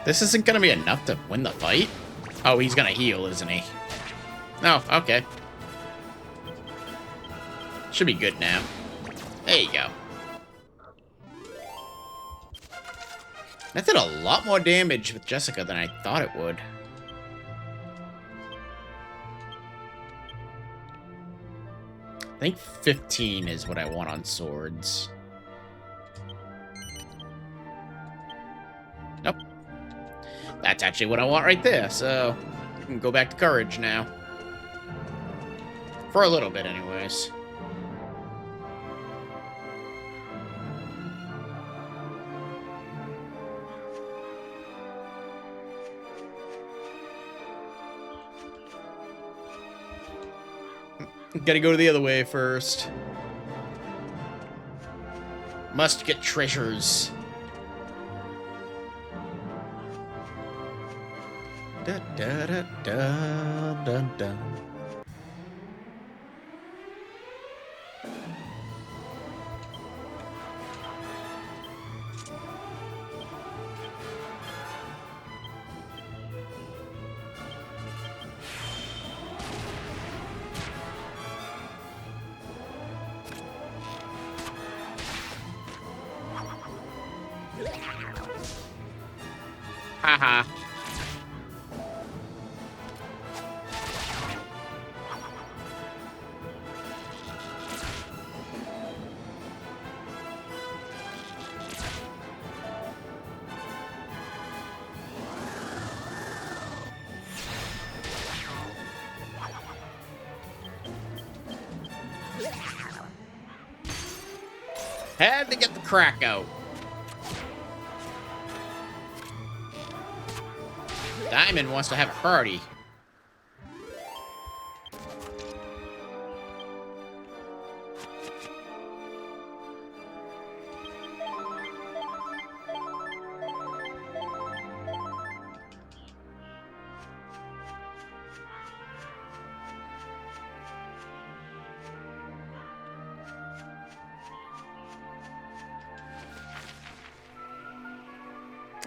This isn't gonna be enough to win the fight? Oh, he's gonna heal, isn't he? Oh, okay. Should be good now. There you go. That did a lot more damage with Jessica than I thought it would. I think 15 is what I want on swords. Nope. That's actually what I want right there, so I can go back to courage now. For a little bit, anyways. Gotta go to the other way first. Must get treasures. Da da da da da da. Haha. Had to get the crack out. Diamond wants to have a party.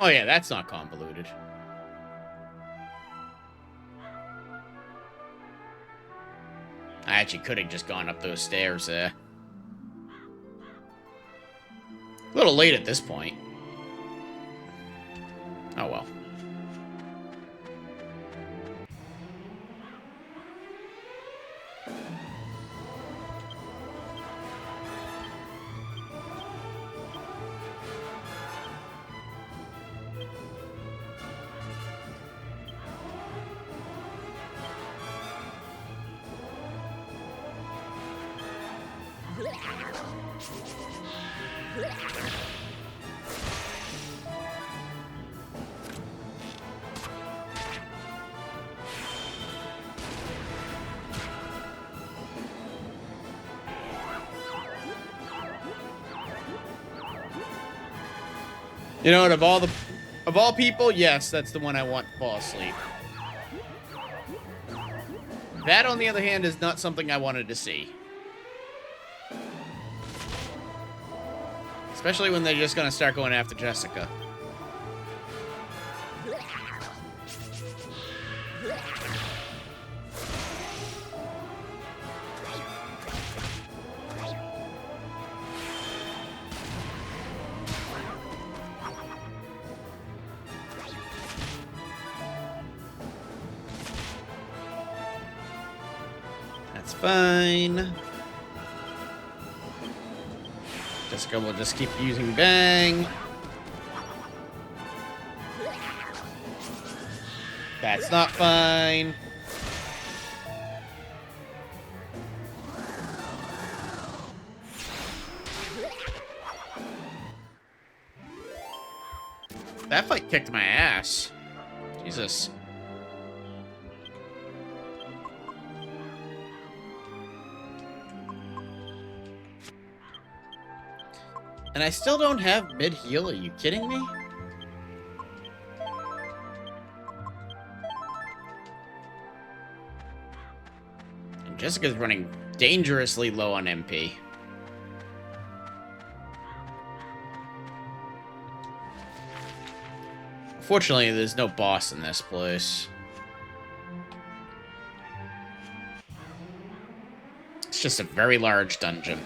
Oh yeah, that's not convoluted. I actually could have just gone up those stairs there. A little late at this point. Oh well. You know what, of all people, yes, that's the one I want to fall asleep. That, on the other hand, is not something I wanted to see. Especially when they're just gonna start going after Jessica. That's fine. Jessica will just keep using bang. That's not fine. That fight kicked my ass. Jesus. And I still don't have mid-heal, are you kidding me? And Jessica's running dangerously low on MP. Fortunately, there's no boss in this place. It's just a very large dungeon.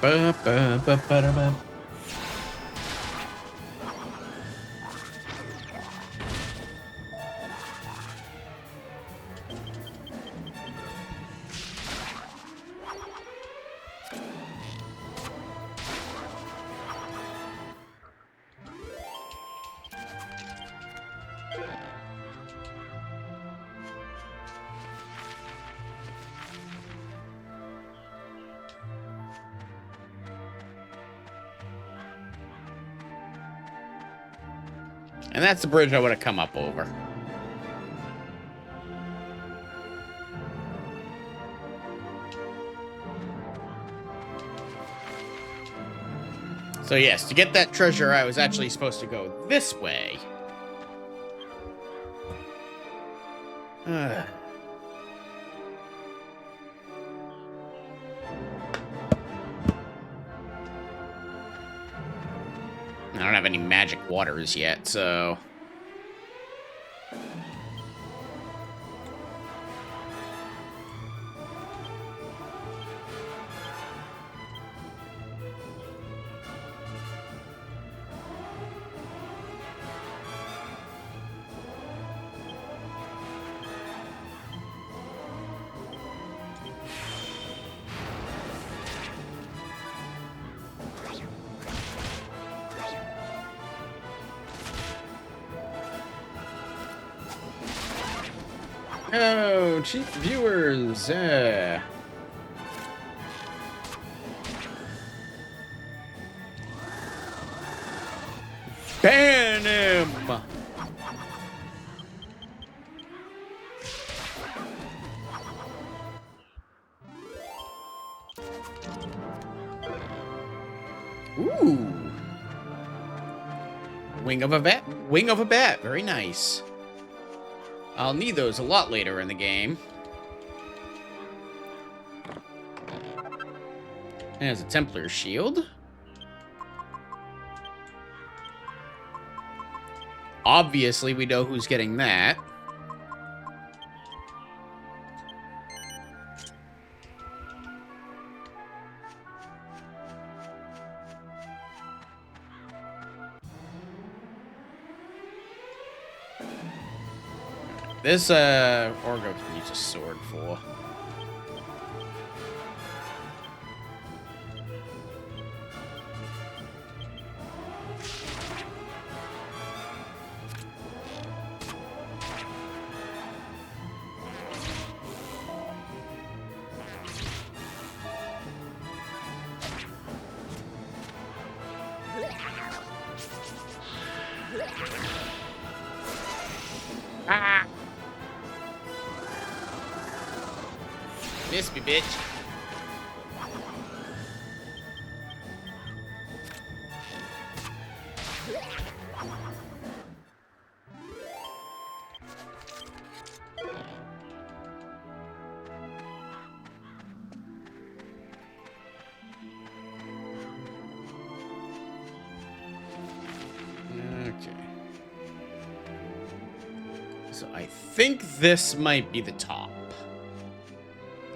Ba-ba-ba-ba-ba-ba. And that's the bridge I would have come up over. So yes, to get that treasure, I was actually supposed to go this way. I don't have any magic waters yet, so... Oh, cheap viewers! Ban him! Ooh! Wing of a bat. Wing of a bat. Very nice. I'll need those a lot later in the game. There's a Templar shield. Obviously, we know who's getting that. This, Orgo can use a sword for. Ah! Miss me, bitch. Okay. So I think this might be the top.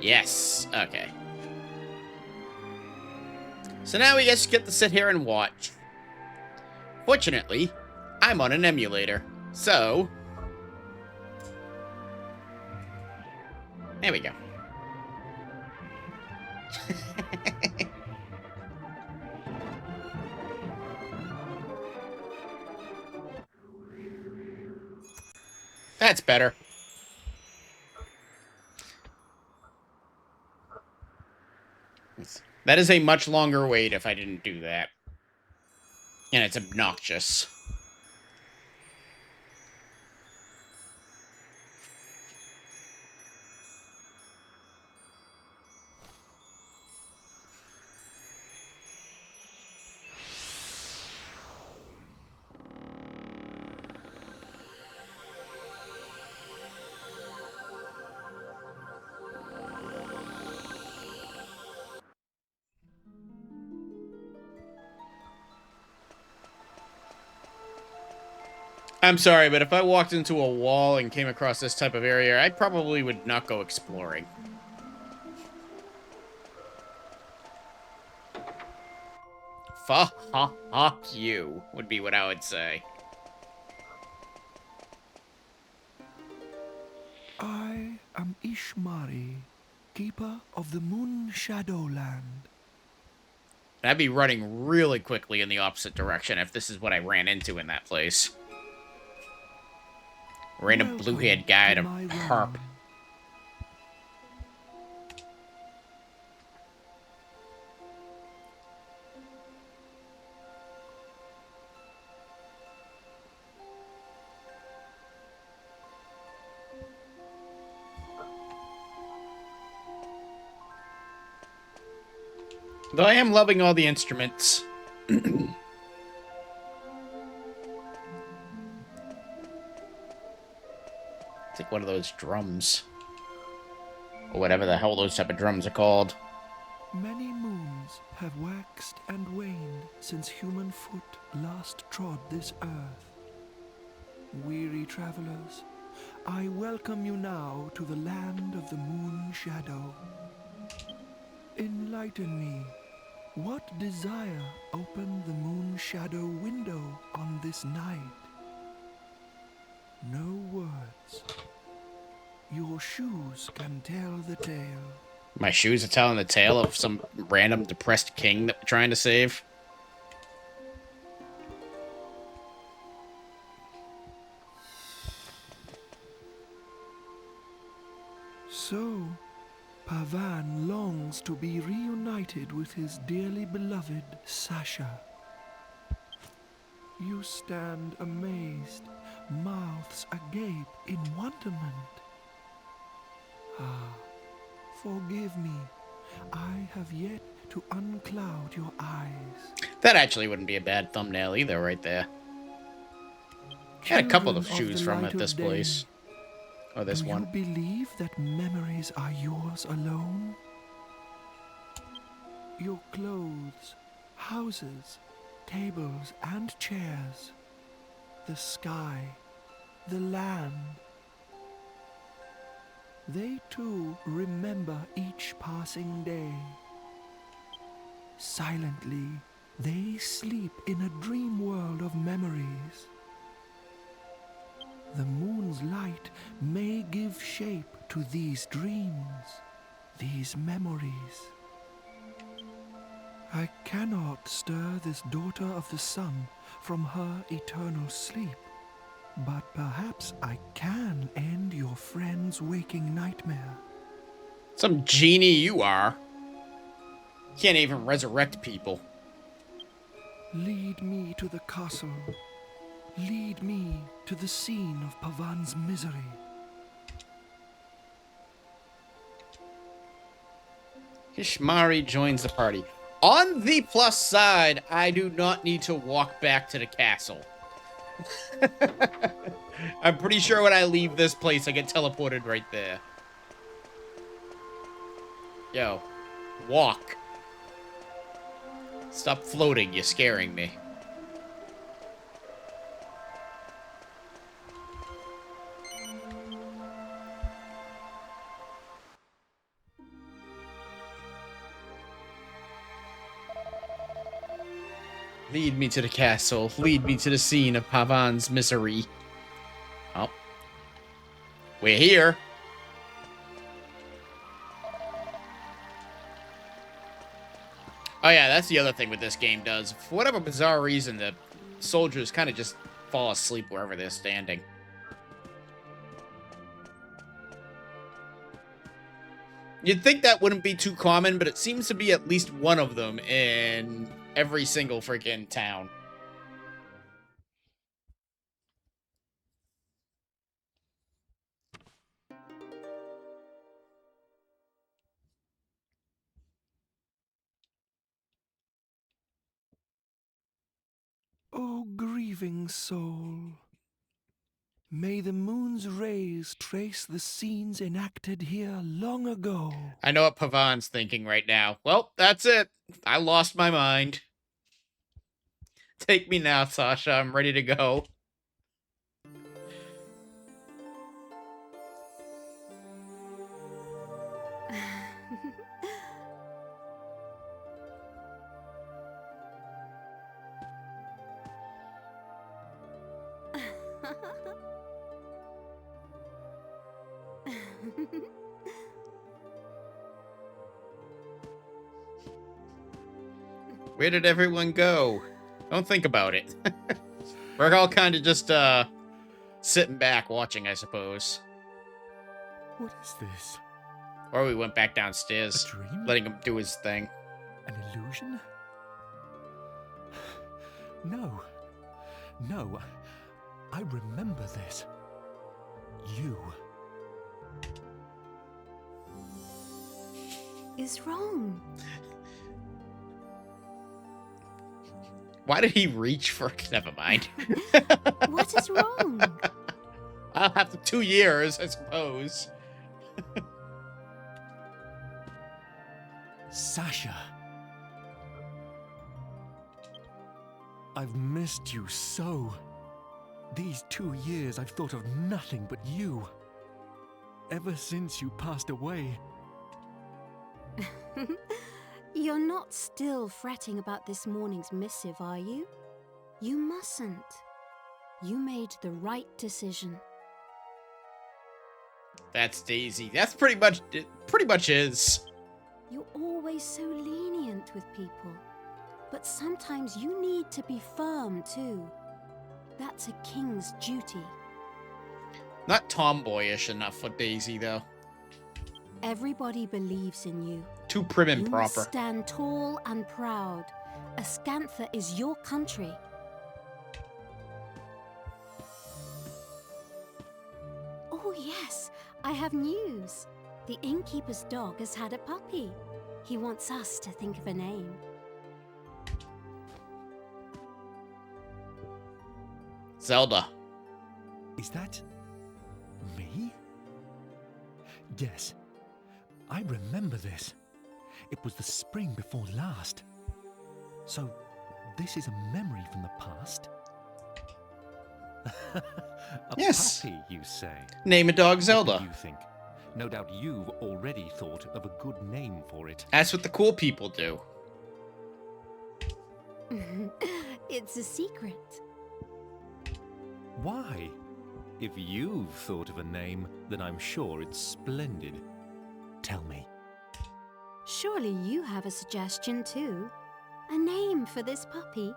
Yes. Okay. So now we just get to sit here and watch. Fortunately, I'm on an emulator. So... there we go. That's better. That is a much longer wait if I didn't do that. And it's obnoxious. I'm sorry, but if I walked into a wall and came across this type of area, I probably would not go exploring. Fuck you, would be what I would say. I am Ishmari, keeper of the Moon Shadowland. I'd be running really quickly in the opposite direction if this is what I ran into in that place. Random blue-haired guy at a harp. Though I am loving all the instruments. It's like one of those drums. Or whatever the hell those type of drums are called. Many moons have waxed and waned since human foot last trod this earth. Weary travelers, I welcome you now to the land of the Moon Shadow. Enlighten me. What desire opened the Moon Shadow window on this night? No words. Your shoes can tell the tale. My shoes are telling the tale of some random depressed king that we're trying to save. So, Pavan longs to be reunited with his dearly beloved Sasha. You stand amazed, mouths agape in wonderment. Ah, forgive me. I have yet to uncloud your eyes. That actually wouldn't be a bad thumbnail either, right there. Had a couple of shoes from at this place. Or this one. Do you believe that memories are yours alone? Your clothes, houses, tables and chairs, the sky, the land. They too remember each passing day. Silently, they sleep in a dream world of memories. The moon's light may give shape to these dreams, these memories. I cannot stir this daughter of the sun from her eternal sleep, but perhaps I can end your friend's waking nightmare. Some genie you are. Can't even resurrect people. Lead me to the castle. Lead me to the scene of Pavan's misery. Ishmari joins the party. On the plus side, I do not need to walk back to the castle. I'm pretty sure when I leave this place, I get teleported right there. Yo, walk. Stop floating, you're scaring me. Lead me to the castle. Lead me to the scene of Pavan's misery. Oh. We're here. Oh yeah, that's the other thing with this game does. For whatever bizarre reason, the soldiers kind of just fall asleep wherever they're standing. You'd think that wouldn't be too common, but it seems to be at least one of them in every single freaking town. O grieving soul, may the moon's rays trace the scenes enacted here long ago. I know what Pavan's thinking right now. Well, that's it. I lost my mind. Take me now, Sasha. I'm ready to go. Where did everyone go? Don't think about it. We're all kind of just, sitting back watching, I suppose. What is this? Or we went back A downstairs, dream? letting him do his thing. An illusion? No. No. I remember this. You. Is wrong. Why did he reach for... Never mind. What is wrong? I'll have the 2 years, I suppose. Sasha. I've missed you so. These 2 years I've thought of nothing but you. Ever since you passed away. You're not still fretting about this morning's missive, are you? You mustn't. You made the right decision. That's Daisy. That's pretty much is. You're always so lenient with people. But sometimes you need to be firm, too. That's a king's duty. Not tomboyish enough for Daisy, though. Everybody believes in you. Too prim and You must proper. stand tall and proud. Ascantha is your country. Oh yes, I have news. The innkeeper's dog has had a puppy. He wants us to think of a name. Zelda. Is that me? Yes. I remember this. It was the spring before last. So, this is a memory from the past? A Yes. puppy, you say? Name a dog What do Zelda. you think? No doubt you've already thought of a good name for it. That's what the cool people do. It's a secret. Why? If you've thought of a name, then I'm sure it's splendid. Tell me. Surely you have a suggestion too. A name for this puppy.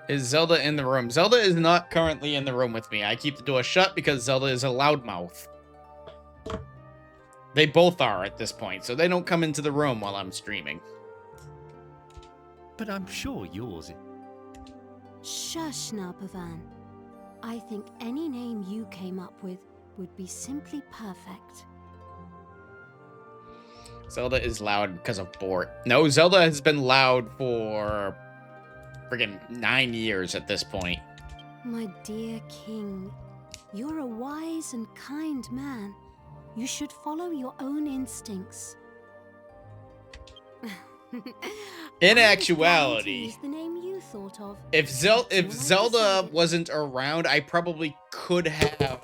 Is Zelda in the room? Zelda is not currently in the room with me. I keep the door shut because Zelda is a loudmouth. They both are at this point, so they don't come into the room while I'm streaming. But I'm sure yours. Shush now, Pavan. I think any name you came up with would be simply perfect. Zelda is loud because of Bort. No, Zelda has been loud for friggin' 9 years at this point. My dear king, you're a wise and kind man. You should follow your own instincts. In I was actuality, planning to use the name you thought of. if That's what I Zelda decided. wasn't around, I probably could have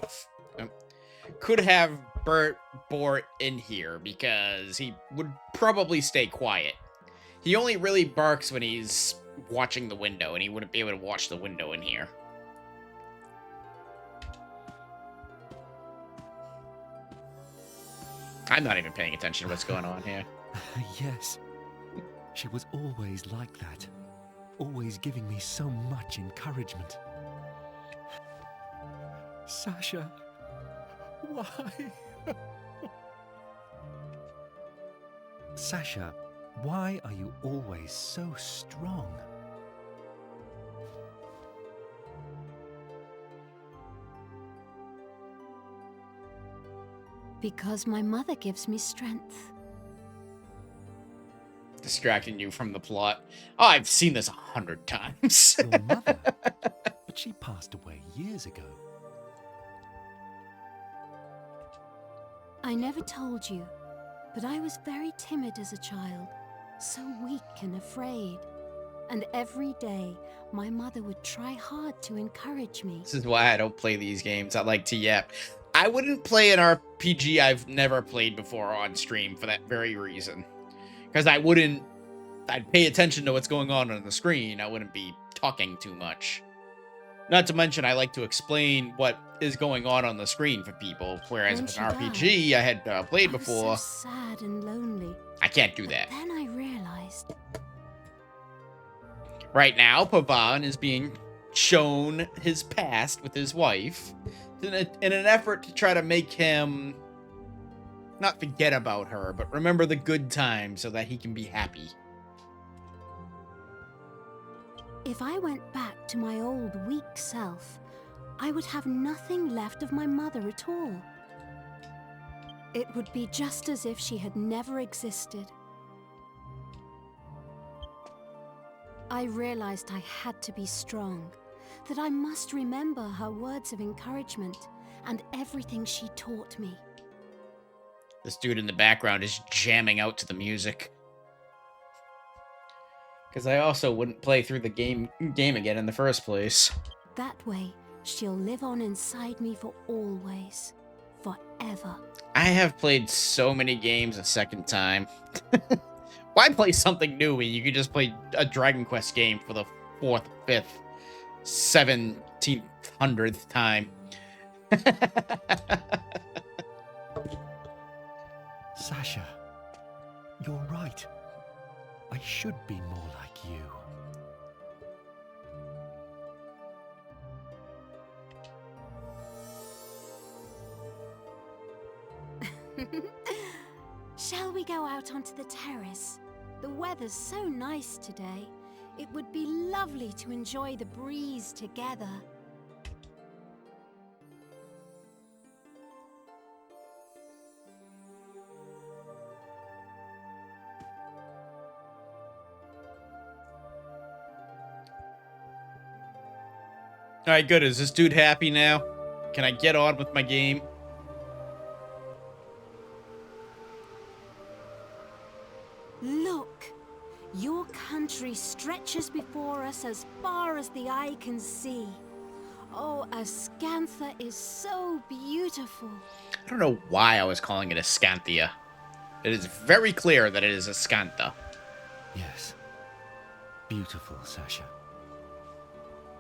Bort in here because he would probably stay quiet. He only really barks when he's watching the window, and he wouldn't be able to watch the window in here. I'm not even paying attention to what's going on here. Yes. She was always like that. Always giving me so much encouragement. Sasha, why? Sasha, why are you always so strong? Because my mother gives me strength. distracting you from the plot. Oh, I've seen this 100 times. Your mother? But she passed away years ago. I never told you, but I was very timid as a child, so weak and afraid. And every day, my mother would try hard to encourage me. This is why I don't play these games. I like to yap. I wouldn't play an RPG I've never played before on stream for that very reason. Because I'd pay attention to what's going on the screen. I wouldn't be talking too much. Not to mention, I like to explain what is going on the screen for people. Whereas When with she an RPG I had played I was before, so sad and lonely. I can't do that. Then I realized Right now, Pavan is being shown his past with his wife in an effort to try to make him not forget about her, but remember the good times so that he can be happy. if I went back to my old weak self, I would have nothing left of my mother at all. It would be just as if she had never existed. I realized I had to be strong, that I must remember her words of encouragement and everything she taught me. This dude in the background is jamming out to the music. Because I also wouldn't play through the game again in the first place. That way, she'll live on inside me for always, forever. I have played so many games a second time. Why play something new when you can just play a Dragon Quest game for the 4th, 5th, 1700th time? Sasha, you're right. I should be more like you. Shall we go out onto the terrace? The weather's so nice today. It would be lovely to enjoy the breeze together. Alright, good. Is this dude happy now? Can I get on with my game? Look! Your country stretches before us as far as the eye can see. Oh, Ascantha is so beautiful. I don't know why I was calling it Ascanthia. It is very clear that it is Ascantha. Yes. Beautiful, Sasha.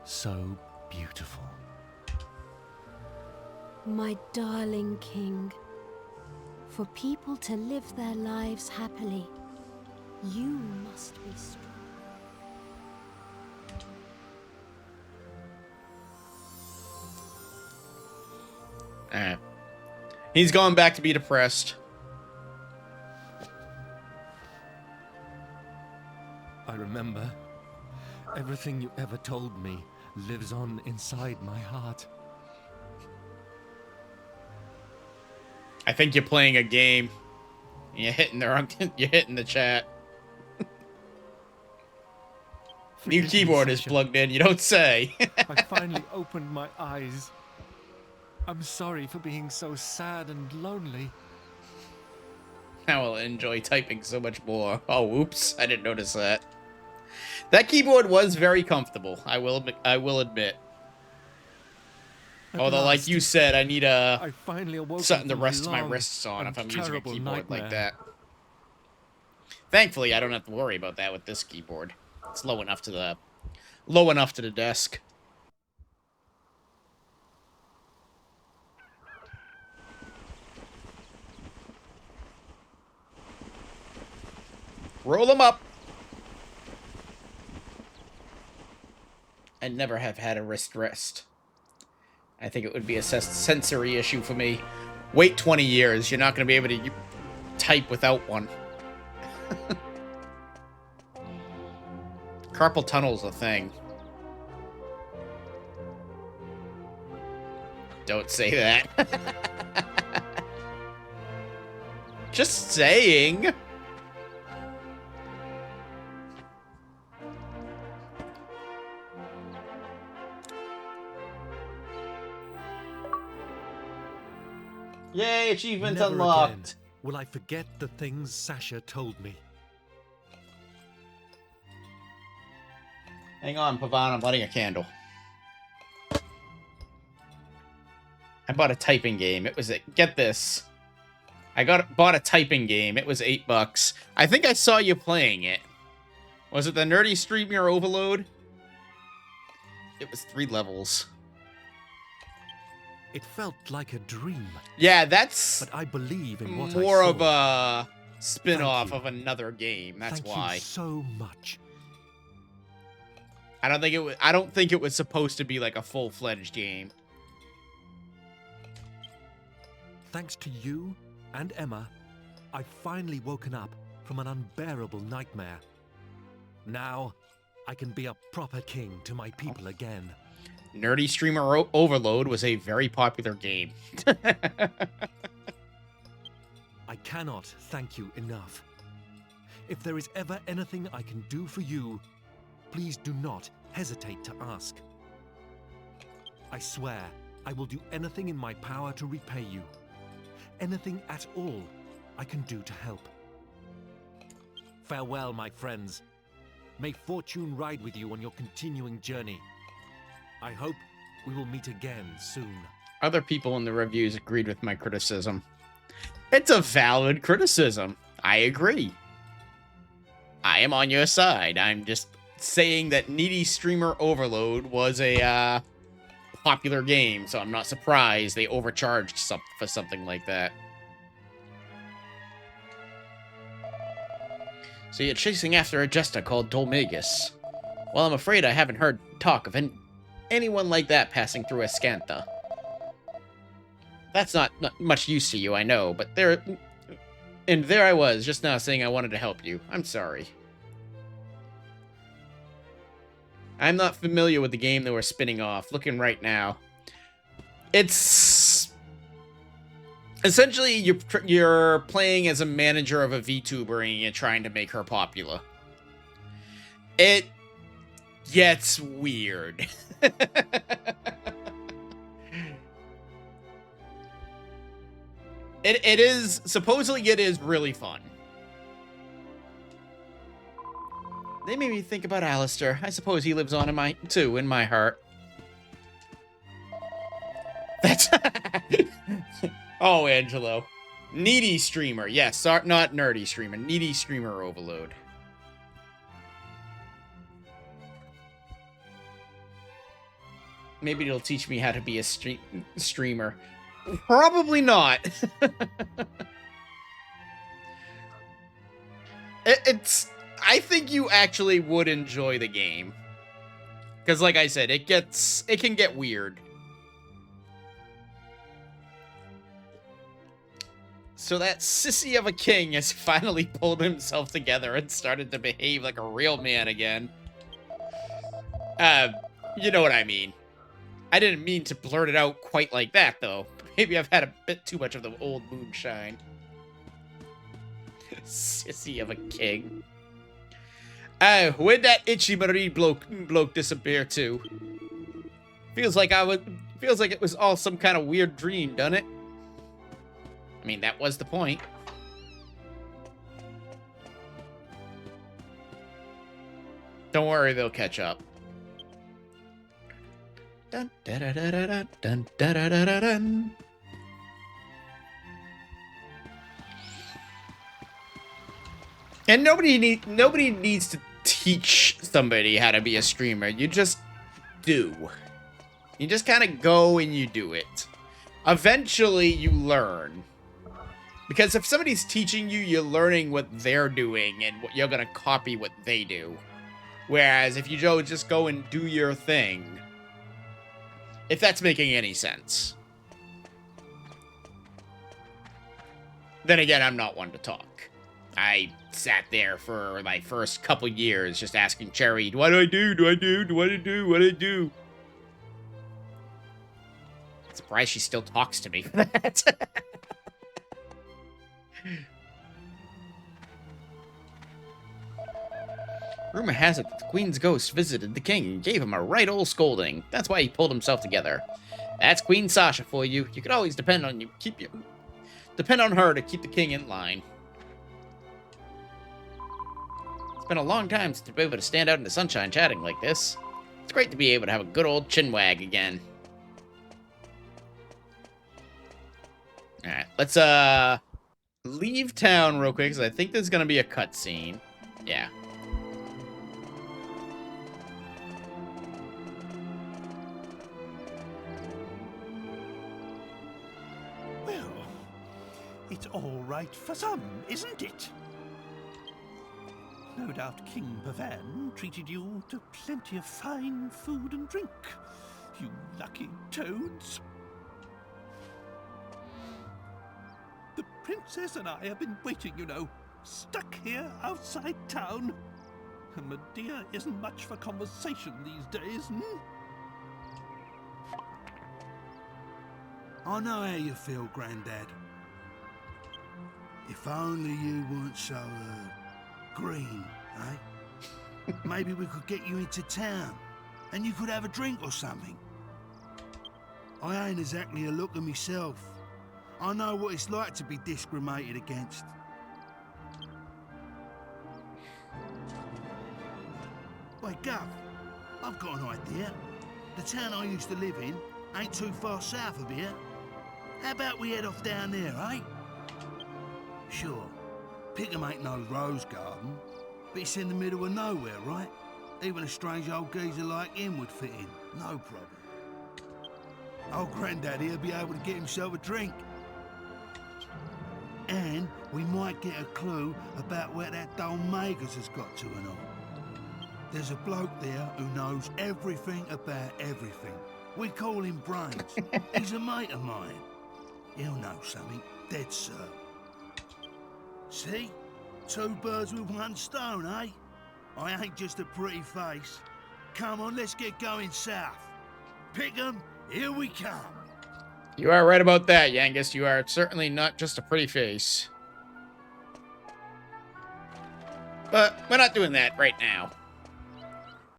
So beautiful. My darling king, for people to live their lives happily, you must be strong. Alright. He's going back to be depressed. I remember. Everything you ever told me lives on inside my heart. I think you're playing a game. You're hitting the chat. New Forgive me, keyboard is Sasha. plugged in, you don't say. I finally opened my eyes. I'm sorry for being so sad and lonely. I will enjoy typing so much more. Oh, oops. I didn't notice that. That keyboard was very comfortable. I will admit. At Although, like last, you said, I need I finally awoke something to from a rest my long wrists on and if I'm using a terrible keyboard like nightmare. that. Thankfully, I don't have to worry about that with this keyboard. It's low enough to the desk. Roll them up. I never have had a wrist rest. I think it would be a sensory issue for me. Wait 20 years. You're not going to be able to type without one. Carpal tunnel's a thing. Don't say that. Just saying. Yay, achievement Never unlocked. again will I forget the things Sasha told me. Hang on, Pavan, I'm lighting a candle. I bought a typing game. It was get this. Bought a typing game. It was $8. I think I saw you playing it. Was it the Nerdy Streamer Overload? It was 3 levels. It felt like a dream, Yeah, that's but I believe in what I more saw. of a spin-off Thank you. of another game. That's Thank why. you so much. I don't think it was supposed to be like a full-fledged game. Thanks to you and Emma, I've finally woken up from an unbearable nightmare. Now, I can be a proper king to my people again. Nerdy Streamer Overload was a very popular game. I cannot thank you enough. If there is ever anything I can do for you, please do not hesitate to ask. I swear I will do anything in my power to repay you. Anything at all I can do to help. Farewell, my friends. May fortune ride with you on your continuing journey. I hope we will meet again soon. Other people in the reviews agreed with my criticism. It's a valid criticism. I agree. I am on your side. I'm just saying that Needy Streamer Overload was a popular game, so I'm not surprised they overcharged for something like that. So you're chasing after a jester called Dolmagus. Well, I'm afraid I haven't heard talk of anyone like that passing through Ascantha. That's not much use to you, I know, but there I was, just now saying I wanted to help you. I'm sorry. I'm not familiar with the game that we're spinning off. Looking right now. It's... essentially, you're playing as a manager of a VTuber and you're trying to make her popular. It gets weird. It is, supposedly it is really fun. They made me think about Alistair. I suppose he lives on in my heart. That's... oh, Angelo. Needy Streamer. Yes, not Nerdy Streamer. Needy Streamer Overload. Maybe it'll teach me how to be a streamer. Probably not. It's... I think you actually would enjoy the game. Because like I said, it can get weird. So that sissy of a king has finally pulled himself together and started to behave like a real man again. You know what I mean. I didn't mean to blurt it out quite like that, though. Maybe I've had a bit too much of the old moonshine. Sissy of a king. Where'd that itchy Marie bloke disappear to? Feels like it was all some kind of weird dream, doesn't it? I mean, that was the point. Don't worry, they'll catch up. Dun, da, da, da, da, da, dun, da, da, da, da, dun. And nobody needs to teach somebody how to be a streamer. You just do. You just kind of go and you do it. Eventually, you learn. Because if somebody's teaching you, you're learning what they're doing and you're going to copy what they do. Whereas if you just go and do your thing, if that's making any sense. Then again, I'm not one to talk. I sat there for my first couple years just asking Cherry, what do I do? Do I do? Do I do? What do I do? I'm surprised she still talks to me for that. Rumor has it that the Queen's ghost visited the king and gave him a right old scolding. That's why he pulled himself together. That's Queen Sasha for you. You could always depend on you. depend on her to keep the king in line. It's been a long time since I've been able to stand out in the sunshine chatting like this. It's great to be able to have a good old chinwag again. Alright, let's leave town real quick, because I think there's gonna be a cutscene. Yeah. Well, it's all right for some, isn't it? No doubt King Pavan treated you to plenty of fine food and drink, you lucky toads. The princess and I have been waiting, you know, stuck here outside town. And Medea isn't much for conversation these days, hmm? I know how you feel, Grandad. If only you weren't so, green, eh? Maybe we could get you into town, and you could have a drink or something. I ain't exactly a looker myself. I know what it's like to be discriminated against. Wait, Gov, I've got an idea. The town I used to live in ain't too far south of here. How about we head off down there, eh? Sure, Pickham ain't no rose garden, but it's in the middle of nowhere, right? Even a strange old geezer like him would fit in, no problem. Old Grandad here'll be able to get himself a drink. And we might get a clue about where that dull Magus has got to and all. There's a bloke there who knows everything about everything. We call him Brains. He's a mate of mine. He'll know something, dead sir. See? 2 birds with 1 stone, eh? I ain't just a pretty face. Come on, let's get going south. Pick 'em, here we come. You are right about that, Yangus. You are certainly not just a pretty face. But we're not doing that right now.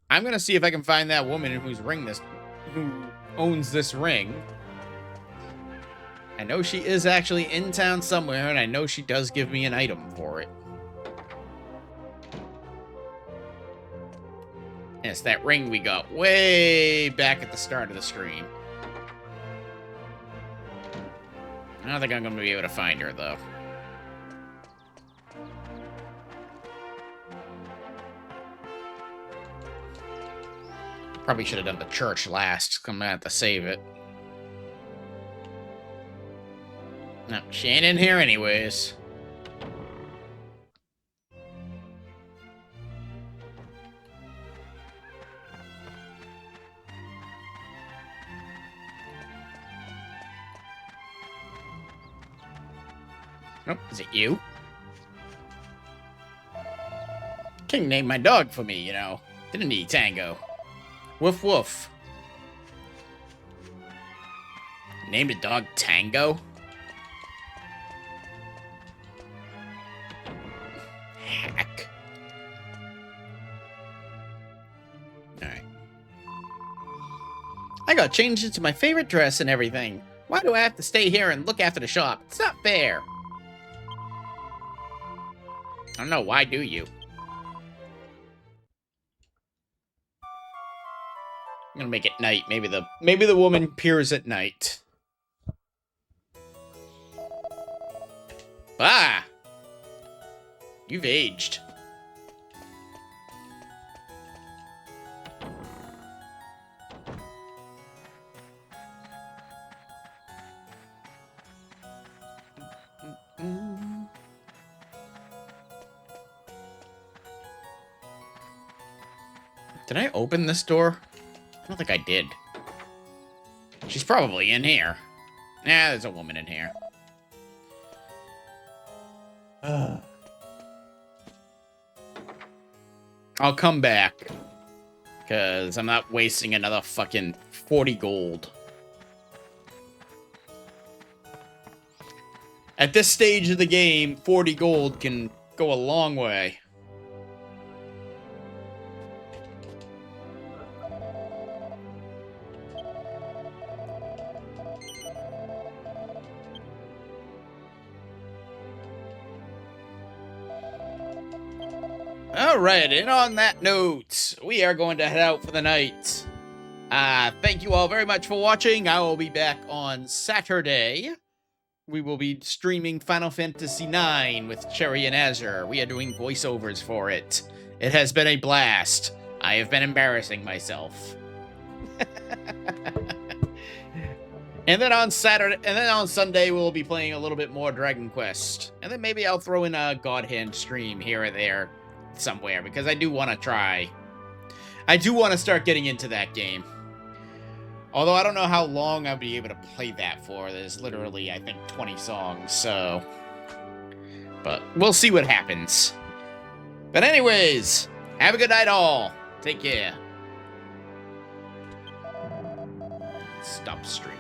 I'm gonna see if I can find that woman who owns this ring. I know she is actually in town somewhere, and I know she does give me an item for it. And it's that ring we got way back at the start of the stream. I don't think I'm going to be able to find her, though. Probably should have done the church last. I'm going to have to save it. No, she ain't in here anyways. Oh, is it you? King named my dog for me, you know. Didn't he, Tango? Woof woof. Named a dog Tango? Heck. Alright. I got changed into my favorite dress and everything. Why do I have to stay here and look after the shop? It's not fair. I don't know, why do you? I'm gonna make it night. Maybe the woman appears at night. Ah! You've aged. Did I open this door? I don't think I did. She's probably in here. Nah, there's a woman in here. I'll come back. Because I'm not wasting another fucking 40 gold. At this stage of the game, 40 gold can go a long way. Alright, and on that note, we are going to head out for the night. Thank you all very much for watching. I will be back on Saturday. We will be streaming Final Fantasy IX with Cherry and Azure. We are doing voiceovers for it. It has been a blast. I have been embarrassing myself. And then on Sunday, we'll be playing a little bit more Dragon Quest. And then maybe I'll throw in a God Hand stream here or there somewhere, because I do want to try. I do want to start getting into that game. Although I don't know how long I'll be able to play that for. There's literally, I think, 20 songs, so... But we'll see what happens. But anyways, have a good night all. Take care. Stop streaming.